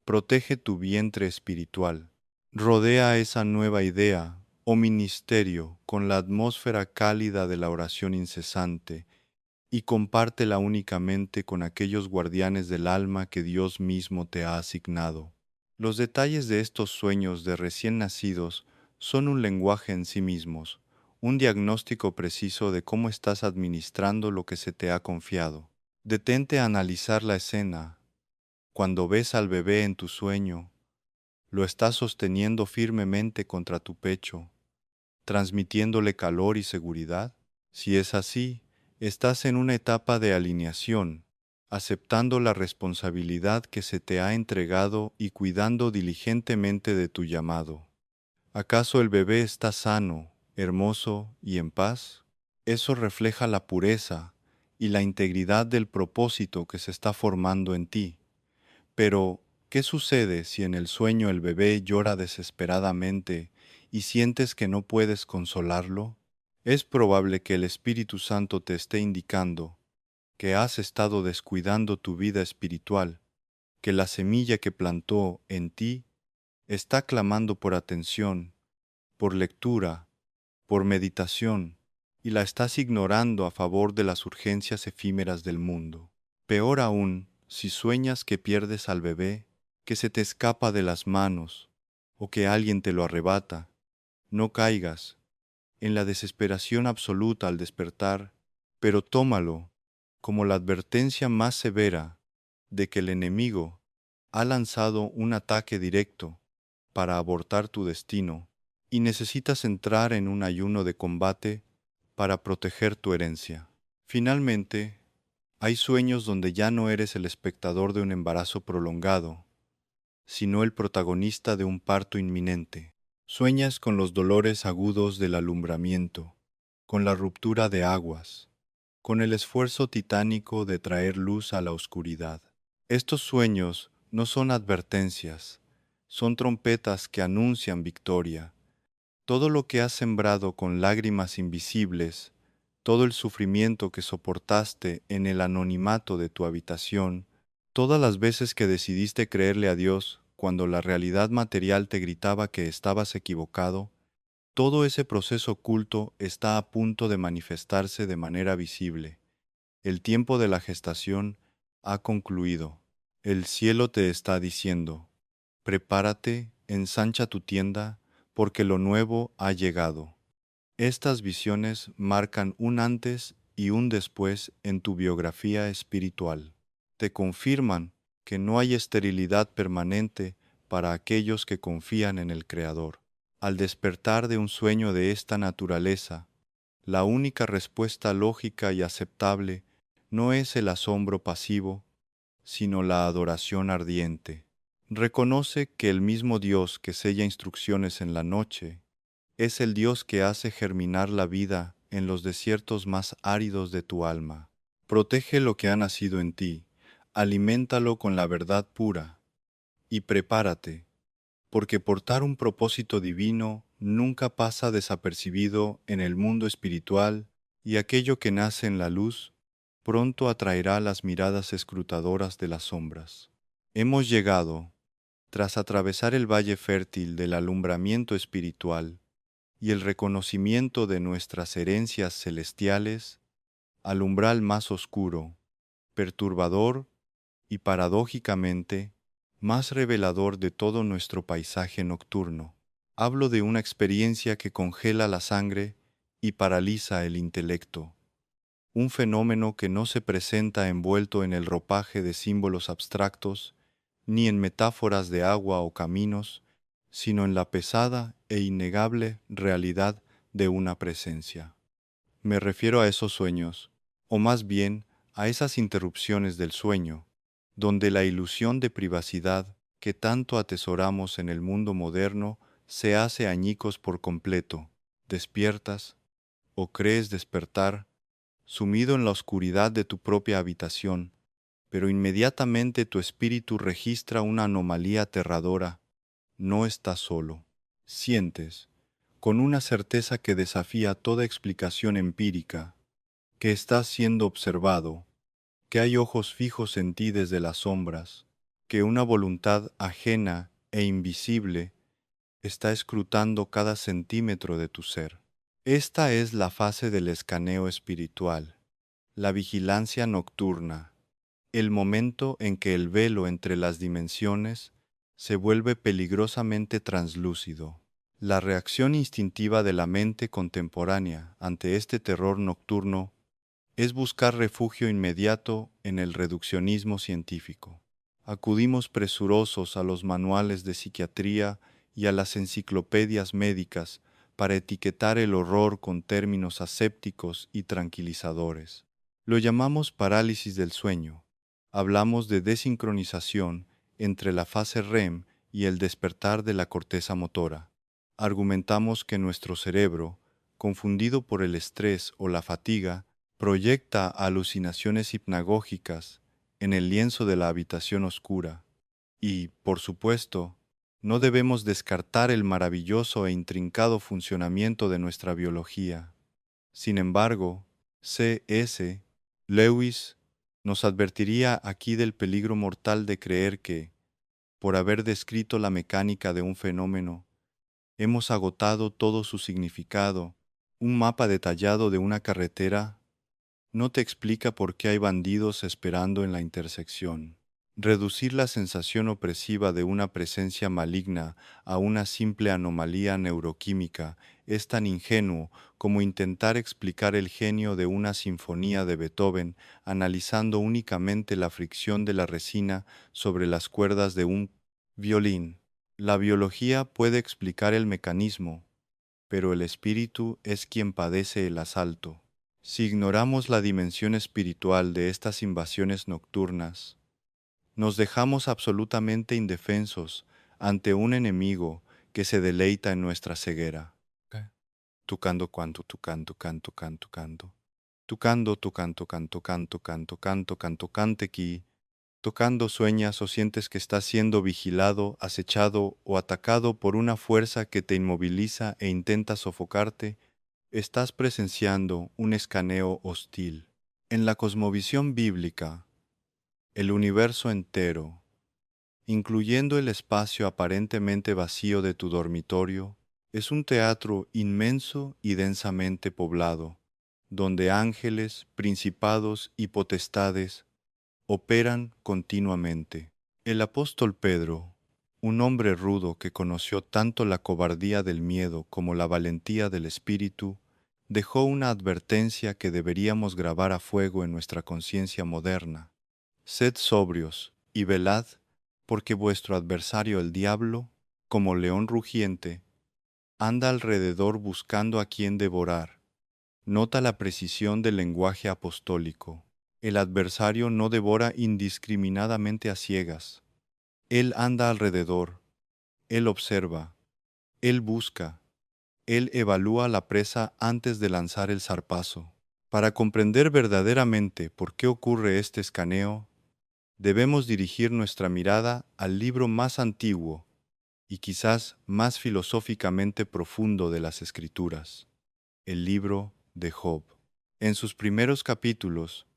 Protege tu vientre espiritual. Rodea esa nueva idea o ministerio con la atmósfera cálida de la oración incesante y compártela únicamente con aquellos guardianes del alma que Dios mismo te ha asignado. Los detalles de estos sueños de recién nacidos son un lenguaje en sí mismos, un diagnóstico preciso de cómo estás administrando lo que se te ha confiado. Detente a analizar la escena. Cuando ves al bebé en tu sueño, lo estás sosteniendo firmemente contra tu pecho, transmitiéndole calor y seguridad. Si es así, estás en una etapa de alineación, aceptando la responsabilidad que se te ha entregado y cuidando diligentemente de tu llamado. ¿Acaso el bebé está sano, hermoso y en paz? Eso refleja la pureza y la integridad del propósito que se está formando en ti. Pero, ¿qué sucede si en el sueño el bebé llora desesperadamente y sientes que no puedes consolarlo? Es probable que el Espíritu Santo te esté indicando que has estado descuidando tu vida espiritual, que la semilla que plantó en ti está clamando por atención, por lectura, por meditación, y la estás ignorando a favor de las urgencias efímeras del mundo. Peor aún, si sueñas que pierdes al bebé, que se te escapa de las manos, o que alguien te lo arrebata, no caigas en la desesperación absoluta al despertar, pero tómalo como la advertencia más severa de que el enemigo ha lanzado un ataque directo para abortar tu destino y necesitas entrar en un ayuno de combate para proteger tu herencia. Finalmente, hay sueños donde ya no eres el espectador de un embarazo prolongado, sino el protagonista de un parto inminente. Sueñas con los dolores agudos del alumbramiento, con la ruptura de aguas, con el esfuerzo titánico de traer luz a la oscuridad. Estos sueños no son advertencias, son trompetas que anuncian victoria. Todo lo que has sembrado con lágrimas invisibles, todo el sufrimiento que soportaste en el anonimato de tu habitación, todas las veces que decidiste creerle a Dios cuando la realidad material te gritaba que estabas equivocado, todo ese proceso oculto está a punto de manifestarse de manera visible. El tiempo de la gestación ha concluido. El cielo te está diciendo: prepárate, ensancha tu tienda, porque lo nuevo ha llegado. Estas visiones marcan un antes y un después en tu biografía espiritual. Te confirman que no hay esterilidad permanente para aquellos que confían en el Creador. Al despertar de un sueño de esta naturaleza, la única respuesta lógica y aceptable no es el asombro pasivo, sino la adoración ardiente. Reconoce que el mismo Dios que sella instrucciones en la noche es el Dios que hace germinar la vida en los desiertos más áridos de tu alma. Protege lo que ha nacido en ti, aliméntalo con la verdad pura, y prepárate, porque portar un propósito divino nunca pasa desapercibido en el mundo espiritual, y aquello que nace en la luz pronto atraerá las miradas escrutadoras de las sombras. Hemos llegado, tras atravesar el valle fértil del alumbramiento espiritual y el reconocimiento de nuestras herencias celestiales, al umbral más oscuro, perturbador y paradójicamente más revelador de todo nuestro paisaje nocturno. Hablo de una experiencia que congela la sangre y paraliza el intelecto, un fenómeno que no se presenta envuelto en el ropaje de símbolos abstractos, ni en metáforas de agua o caminos, sino en la pesada e innegable realidad de una presencia. Me refiero a esos sueños, o más bien a esas interrupciones del sueño, donde la ilusión de privacidad que tanto atesoramos en el mundo moderno se hace añicos por completo. Despiertas, o crees despertar, sumido en la oscuridad de tu propia habitación, pero inmediatamente tu espíritu registra una anomalía aterradora. No estás solo. Sientes, con una certeza que desafía toda explicación empírica, que estás siendo observado, que hay ojos fijos en ti desde las sombras, que una voluntad ajena e invisible está escrutando cada centímetro de tu ser. Esta es la fase del escaneo espiritual, la vigilancia nocturna, el momento en que el velo entre las dimensiones se vuelve peligrosamente translúcido. La reacción instintiva de la mente contemporánea ante este terror nocturno es buscar refugio inmediato en el reduccionismo científico. Acudimos presurosos a los manuales de psiquiatría y a las enciclopedias médicas para etiquetar el horror con términos asépticos y tranquilizadores. Lo llamamos parálisis del sueño. Hablamos de desincronización entre la fase REM y el despertar de la corteza motora. Argumentamos que nuestro cerebro, confundido por el estrés o la fatiga, proyecta alucinaciones hipnagógicas en el lienzo de la habitación oscura. Y, por supuesto, no debemos descartar el maravilloso e intrincado funcionamiento de nuestra biología. Sin embargo, C.S. Lewis nos advertiría aquí del peligro mortal de creer que, por haber descrito la mecánica de un fenómeno, hemos agotado todo su significado. Un mapa detallado de una carretera no te explica por qué hay bandidos esperando en la intersección. Reducir la sensación opresiva de una presencia maligna a una simple anomalía neuroquímica es tan ingenuo como intentar explicar el genio de una sinfonía de Beethoven analizando únicamente la fricción de la resina sobre las cuerdas de un violín. La biología puede explicar el mecanismo, pero el espíritu es quien padece el asalto. Si ignoramos la dimensión espiritual de estas invasiones nocturnas, nos dejamos absolutamente indefensos ante un enemigo que se deleita en nuestra ceguera. Tucando cuanto, tucando, canto, canto, canto. Tucando, tu canto, canto, canto, canto, canto, canto, cante qui. Tocando sueñas o sientes que estás siendo vigilado, acechado o atacado por una fuerza que te inmoviliza e intenta sofocarte, estás presenciando un escaneo hostil. En la cosmovisión bíblica, el universo entero, incluyendo el espacio aparentemente vacío de tu dormitorio, es un teatro inmenso y densamente poblado, donde ángeles, principados y potestades operan continuamente. El apóstol Pedro, un hombre rudo que conoció tanto la cobardía del miedo como la valentía del espíritu, dejó una advertencia que deberíamos grabar a fuego en nuestra conciencia moderna. Sed sobrios y velad, porque vuestro adversario el diablo, como león rugiente, anda alrededor buscando a quien devorar. Nota la precisión del lenguaje apostólico. El adversario no devora indiscriminadamente a ciegas. Él anda alrededor, él observa, él busca, él evalúa la presa antes de lanzar el zarpazo. Para comprender verdaderamente por qué ocurre este escaneo, debemos dirigir nuestra mirada al libro más antiguo y quizás más filosóficamente profundo de las Escrituras, el libro de Job. En sus primeros capítulos,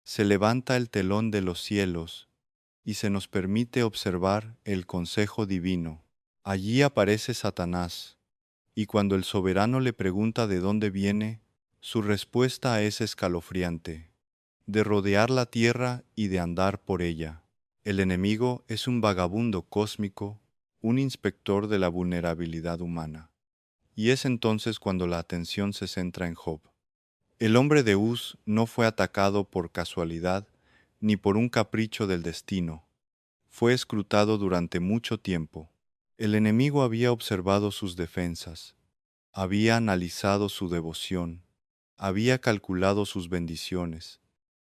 se levanta el telón de los cielos y se nos permite observar el consejo divino. Allí aparece Satanás, y cuando el soberano le pregunta de dónde viene, su respuesta es escalofriante: de rodear la tierra y de andar por ella. El enemigo es un vagabundo cósmico, un inspector de la vulnerabilidad humana. Y es entonces cuando la atención se centra en Job. El hombre de Uz no fue atacado por casualidad ni por un capricho del destino. Fue escrutado durante mucho tiempo. El enemigo había observado sus defensas, había analizado su devoción, había calculado sus bendiciones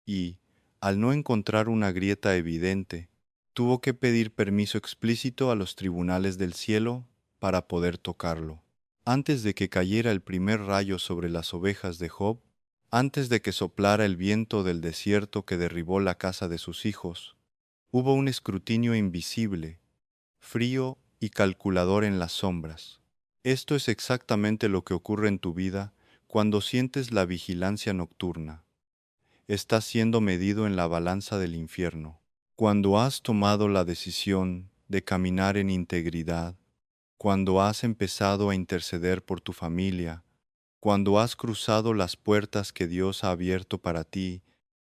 y, al no encontrar una grieta evidente, tuvo que pedir permiso explícito a los tribunales del cielo para poder tocarlo. Antes de que cayera el primer rayo sobre las ovejas de Job, antes de que soplara el viento del desierto que derribó la casa de sus hijos, hubo un escrutinio invisible, frío y calculador en las sombras. Esto es exactamente lo que ocurre en tu vida cuando sientes la vigilancia nocturna. Estás siendo medido en la balanza del infierno. Cuando has tomado la decisión de caminar en integridad, cuando has empezado a interceder por tu familia, cuando has cruzado las puertas que Dios ha abierto para ti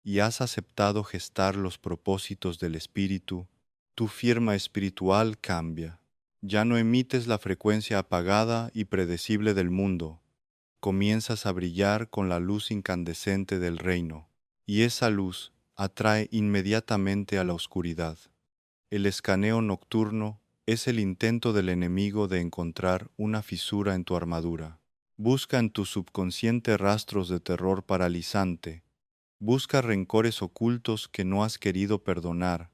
y has aceptado gestar los propósitos del Espíritu, tu firma espiritual cambia. Ya no emites la frecuencia apagada y predecible del mundo. Comienzas a brillar con la luz incandescente del reino, y esa luz atrae inmediatamente a la oscuridad. El escaneo nocturno es el intento del enemigo de encontrar una fisura en tu armadura. Busca en tu subconsciente rastros de terror paralizante. Busca rencores ocultos que no has querido perdonar.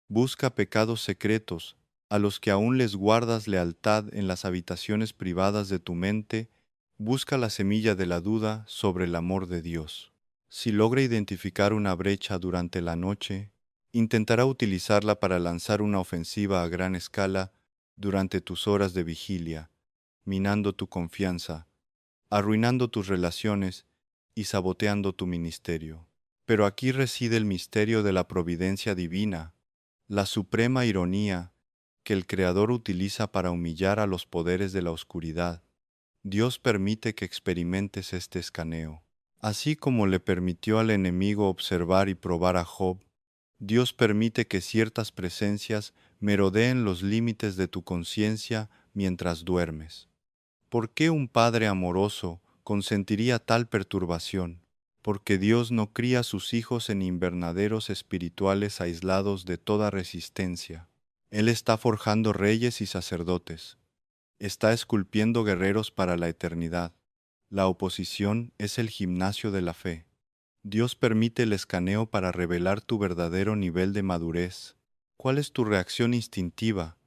Busca pecados secretos a los que aún les guardas lealtad en las habitaciones privadas de tu mente. Busca la semilla de la duda sobre el amor de Dios. Si logra identificar una brecha durante la noche, Intentará utilizarla para lanzar una ofensiva a gran escala durante tus horas de vigilia, minando tu confianza, arruinando tus relaciones y saboteando tu ministerio. Pero aquí reside el misterio de la providencia divina, la suprema ironía que el Creador utiliza para humillar a los poderes de la oscuridad. Dios permite que experimentes este escaneo. Así como le permitió al enemigo observar y probar a Job, Dios permite que ciertas presencias merodeen los límites de tu conciencia mientras duermes. ¿Por qué un Padre amoroso consentiría tal perturbación? Porque Dios no cría a sus hijos en invernaderos espirituales aislados de toda resistencia. Él está forjando reyes y sacerdotes. Está esculpiendo guerreros para la eternidad. La oposición es el gimnasio de la fe. Dios permite el escaneo para revelar tu verdadero nivel de madurez. ¿Cuál es tu reacción instintiva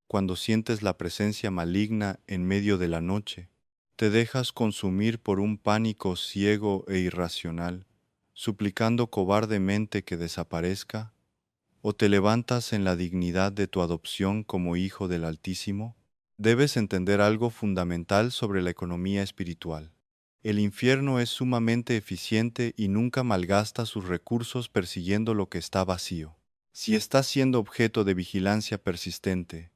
cuando sientes la presencia maligna en medio de la noche? ¿Te dejas consumir por un pánico ciego e irracional, suplicando cobardemente que desaparezca? ¿O te levantas en la dignidad de tu adopción como hijo del Altísimo? Debes entender algo fundamental sobre la economía espiritual. El infierno es sumamente eficiente y nunca malgasta sus recursos persiguiendo lo que está vacío. Si estás siendo objeto de vigilancia persistente,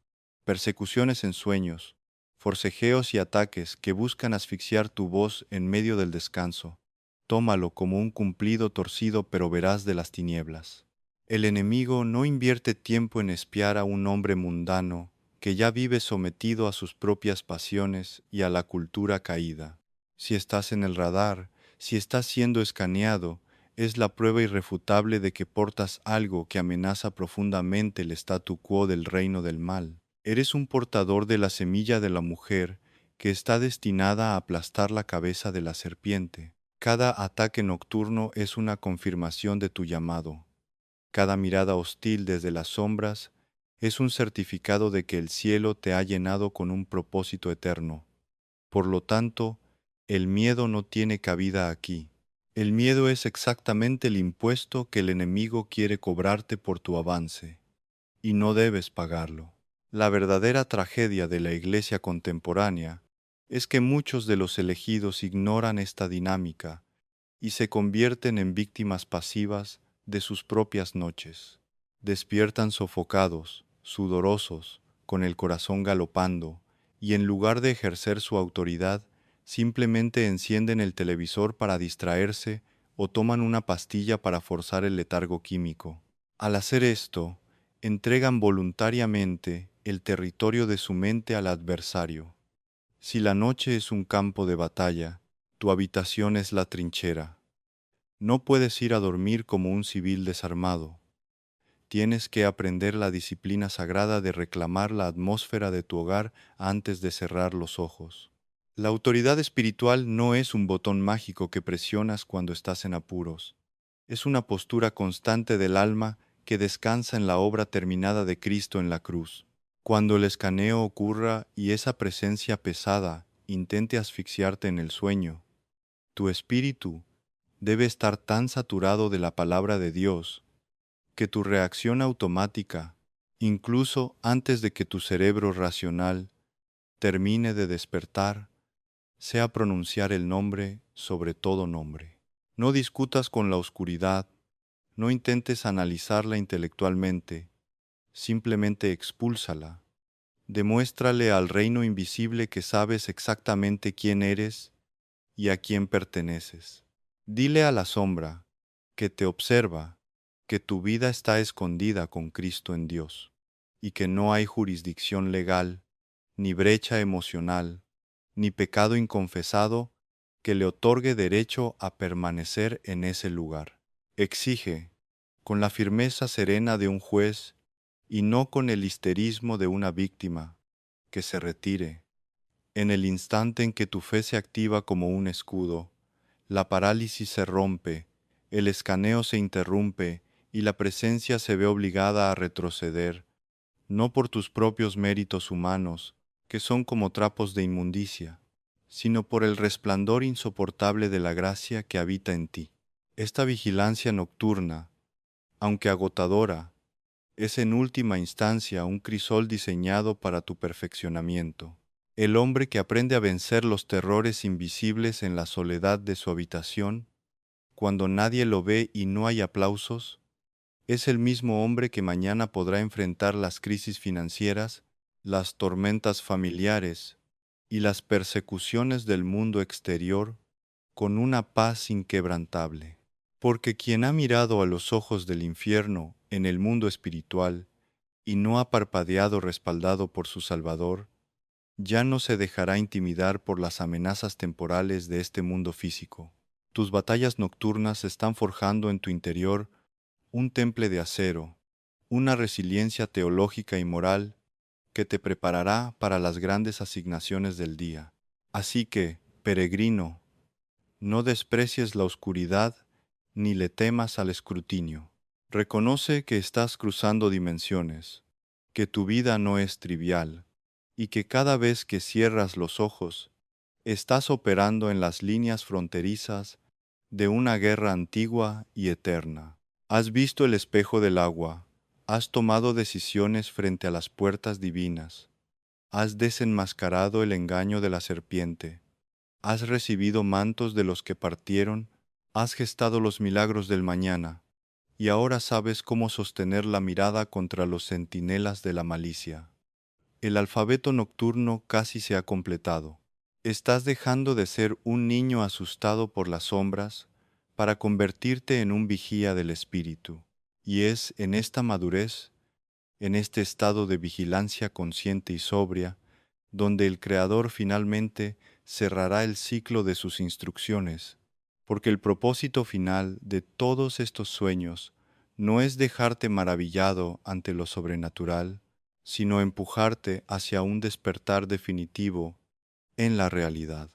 persecuciones en sueños, forcejeos y ataques que buscan asfixiar tu voz en medio del descanso, tómalo como un cumplido torcido pero veraz de las tinieblas. El enemigo no invierte tiempo en espiar a un hombre mundano que ya vive sometido a sus propias pasiones y a la cultura caída. Si estás en el radar, si estás siendo escaneado, es la prueba irrefutable de que portas algo que amenaza profundamente el statu quo del reino del mal. Eres un portador de la semilla de la mujer que está destinada a aplastar la cabeza de la serpiente. Cada ataque nocturno es una confirmación de tu llamado. Cada mirada hostil desde las sombras es un certificado de que el cielo te ha llenado con un propósito eterno. Por lo tanto, el miedo no tiene cabida aquí. El miedo es exactamente el impuesto que el enemigo quiere cobrarte por tu avance, y no debes pagarlo. La verdadera tragedia de la Iglesia contemporánea es que muchos de los elegidos ignoran esta dinámica y se convierten en víctimas pasivas de sus propias noches. Despiertan sofocados, sudorosos, con el corazón galopando, y en lugar de ejercer su autoridad, simplemente encienden el televisor para distraerse o toman una pastilla para forzar el letargo químico. Al hacer esto, entregan voluntariamente el territorio de su mente al adversario. Si la noche es un campo de batalla, tu habitación es la trinchera. No puedes ir a dormir como un civil desarmado. Tienes que aprender la disciplina sagrada de reclamar la atmósfera de tu hogar antes de cerrar los ojos. La autoridad espiritual no es un botón mágico que presionas cuando estás en apuros. Es una postura constante del alma que descansa en la obra terminada de Cristo en la cruz. Cuando el escaneo ocurra y esa presencia pesada intente asfixiarte en el sueño, tu espíritu debe estar tan saturado de la palabra de Dios que tu reacción automática, incluso antes de que tu cerebro racional termine de despertar, sea pronunciar el nombre sobre todo nombre. No discutas con la oscuridad, no intentes analizarla intelectualmente, simplemente expúlsala. Demuéstrale al reino invisible que sabes exactamente quién eres y a quién perteneces. Dile a la sombra, que te observa, que tu vida está escondida con Cristo en Dios, y que no hay jurisdicción legal, ni brecha emocional, ni pecado inconfesado que le otorgue derecho a permanecer en ese lugar. Exige, con la firmeza serena de un juez y no con el histerismo de una víctima, que se retire. En el instante en que tu fe se activa como un escudo, la parálisis se rompe, el escaneo se interrumpe y la presencia se ve obligada a retroceder, no por tus propios méritos humanos, que son como trapos de inmundicia, sino por el resplandor insoportable de la gracia que habita en ti. Esta vigilancia nocturna aunque agotadora, es en última instancia un crisol diseñado para tu perfeccionamiento. El hombre que aprende a vencer los terrores invisibles en la soledad de su habitación, cuando nadie lo ve y no hay aplausos, es el mismo hombre que mañana podrá enfrentar las crisis financieras, las tormentas familiares y las persecuciones del mundo exterior con una paz inquebrantable. Porque quien ha mirado a los ojos del infierno en el mundo espiritual y no ha parpadeado respaldado por su Salvador, ya no se dejará intimidar por las amenazas temporales de este mundo físico. Tus batallas nocturnas están forjando en tu interior un temple de acero, una resiliencia teológica y moral que te preparará para las grandes asignaciones del día. Así que, peregrino, no desprecies la oscuridad ni le temas al escrutinio. Reconoce que estás cruzando dimensiones, que tu vida no es trivial y que cada vez que cierras los ojos, estás operando en las líneas fronterizas de una guerra antigua y eterna. Has visto el espejo del agua, has tomado decisiones frente a las puertas divinas, has desenmascarado el engaño de la serpiente, has recibido mantos de los que partieron, has gestado los milagros del mañana, y ahora sabes cómo sostener la mirada contra los centinelas de la malicia. El alfabeto nocturno casi se ha completado. Estás dejando de ser un niño asustado por las sombras para convertirte en un vigía del espíritu. Y es en esta madurez, en este estado de vigilancia consciente y sobria, donde el Creador finalmente cerrará el ciclo de sus instrucciones, porque el propósito final de todos estos sueños no es dejarte maravillado ante lo sobrenatural, sino empujarte hacia un despertar definitivo en la realidad.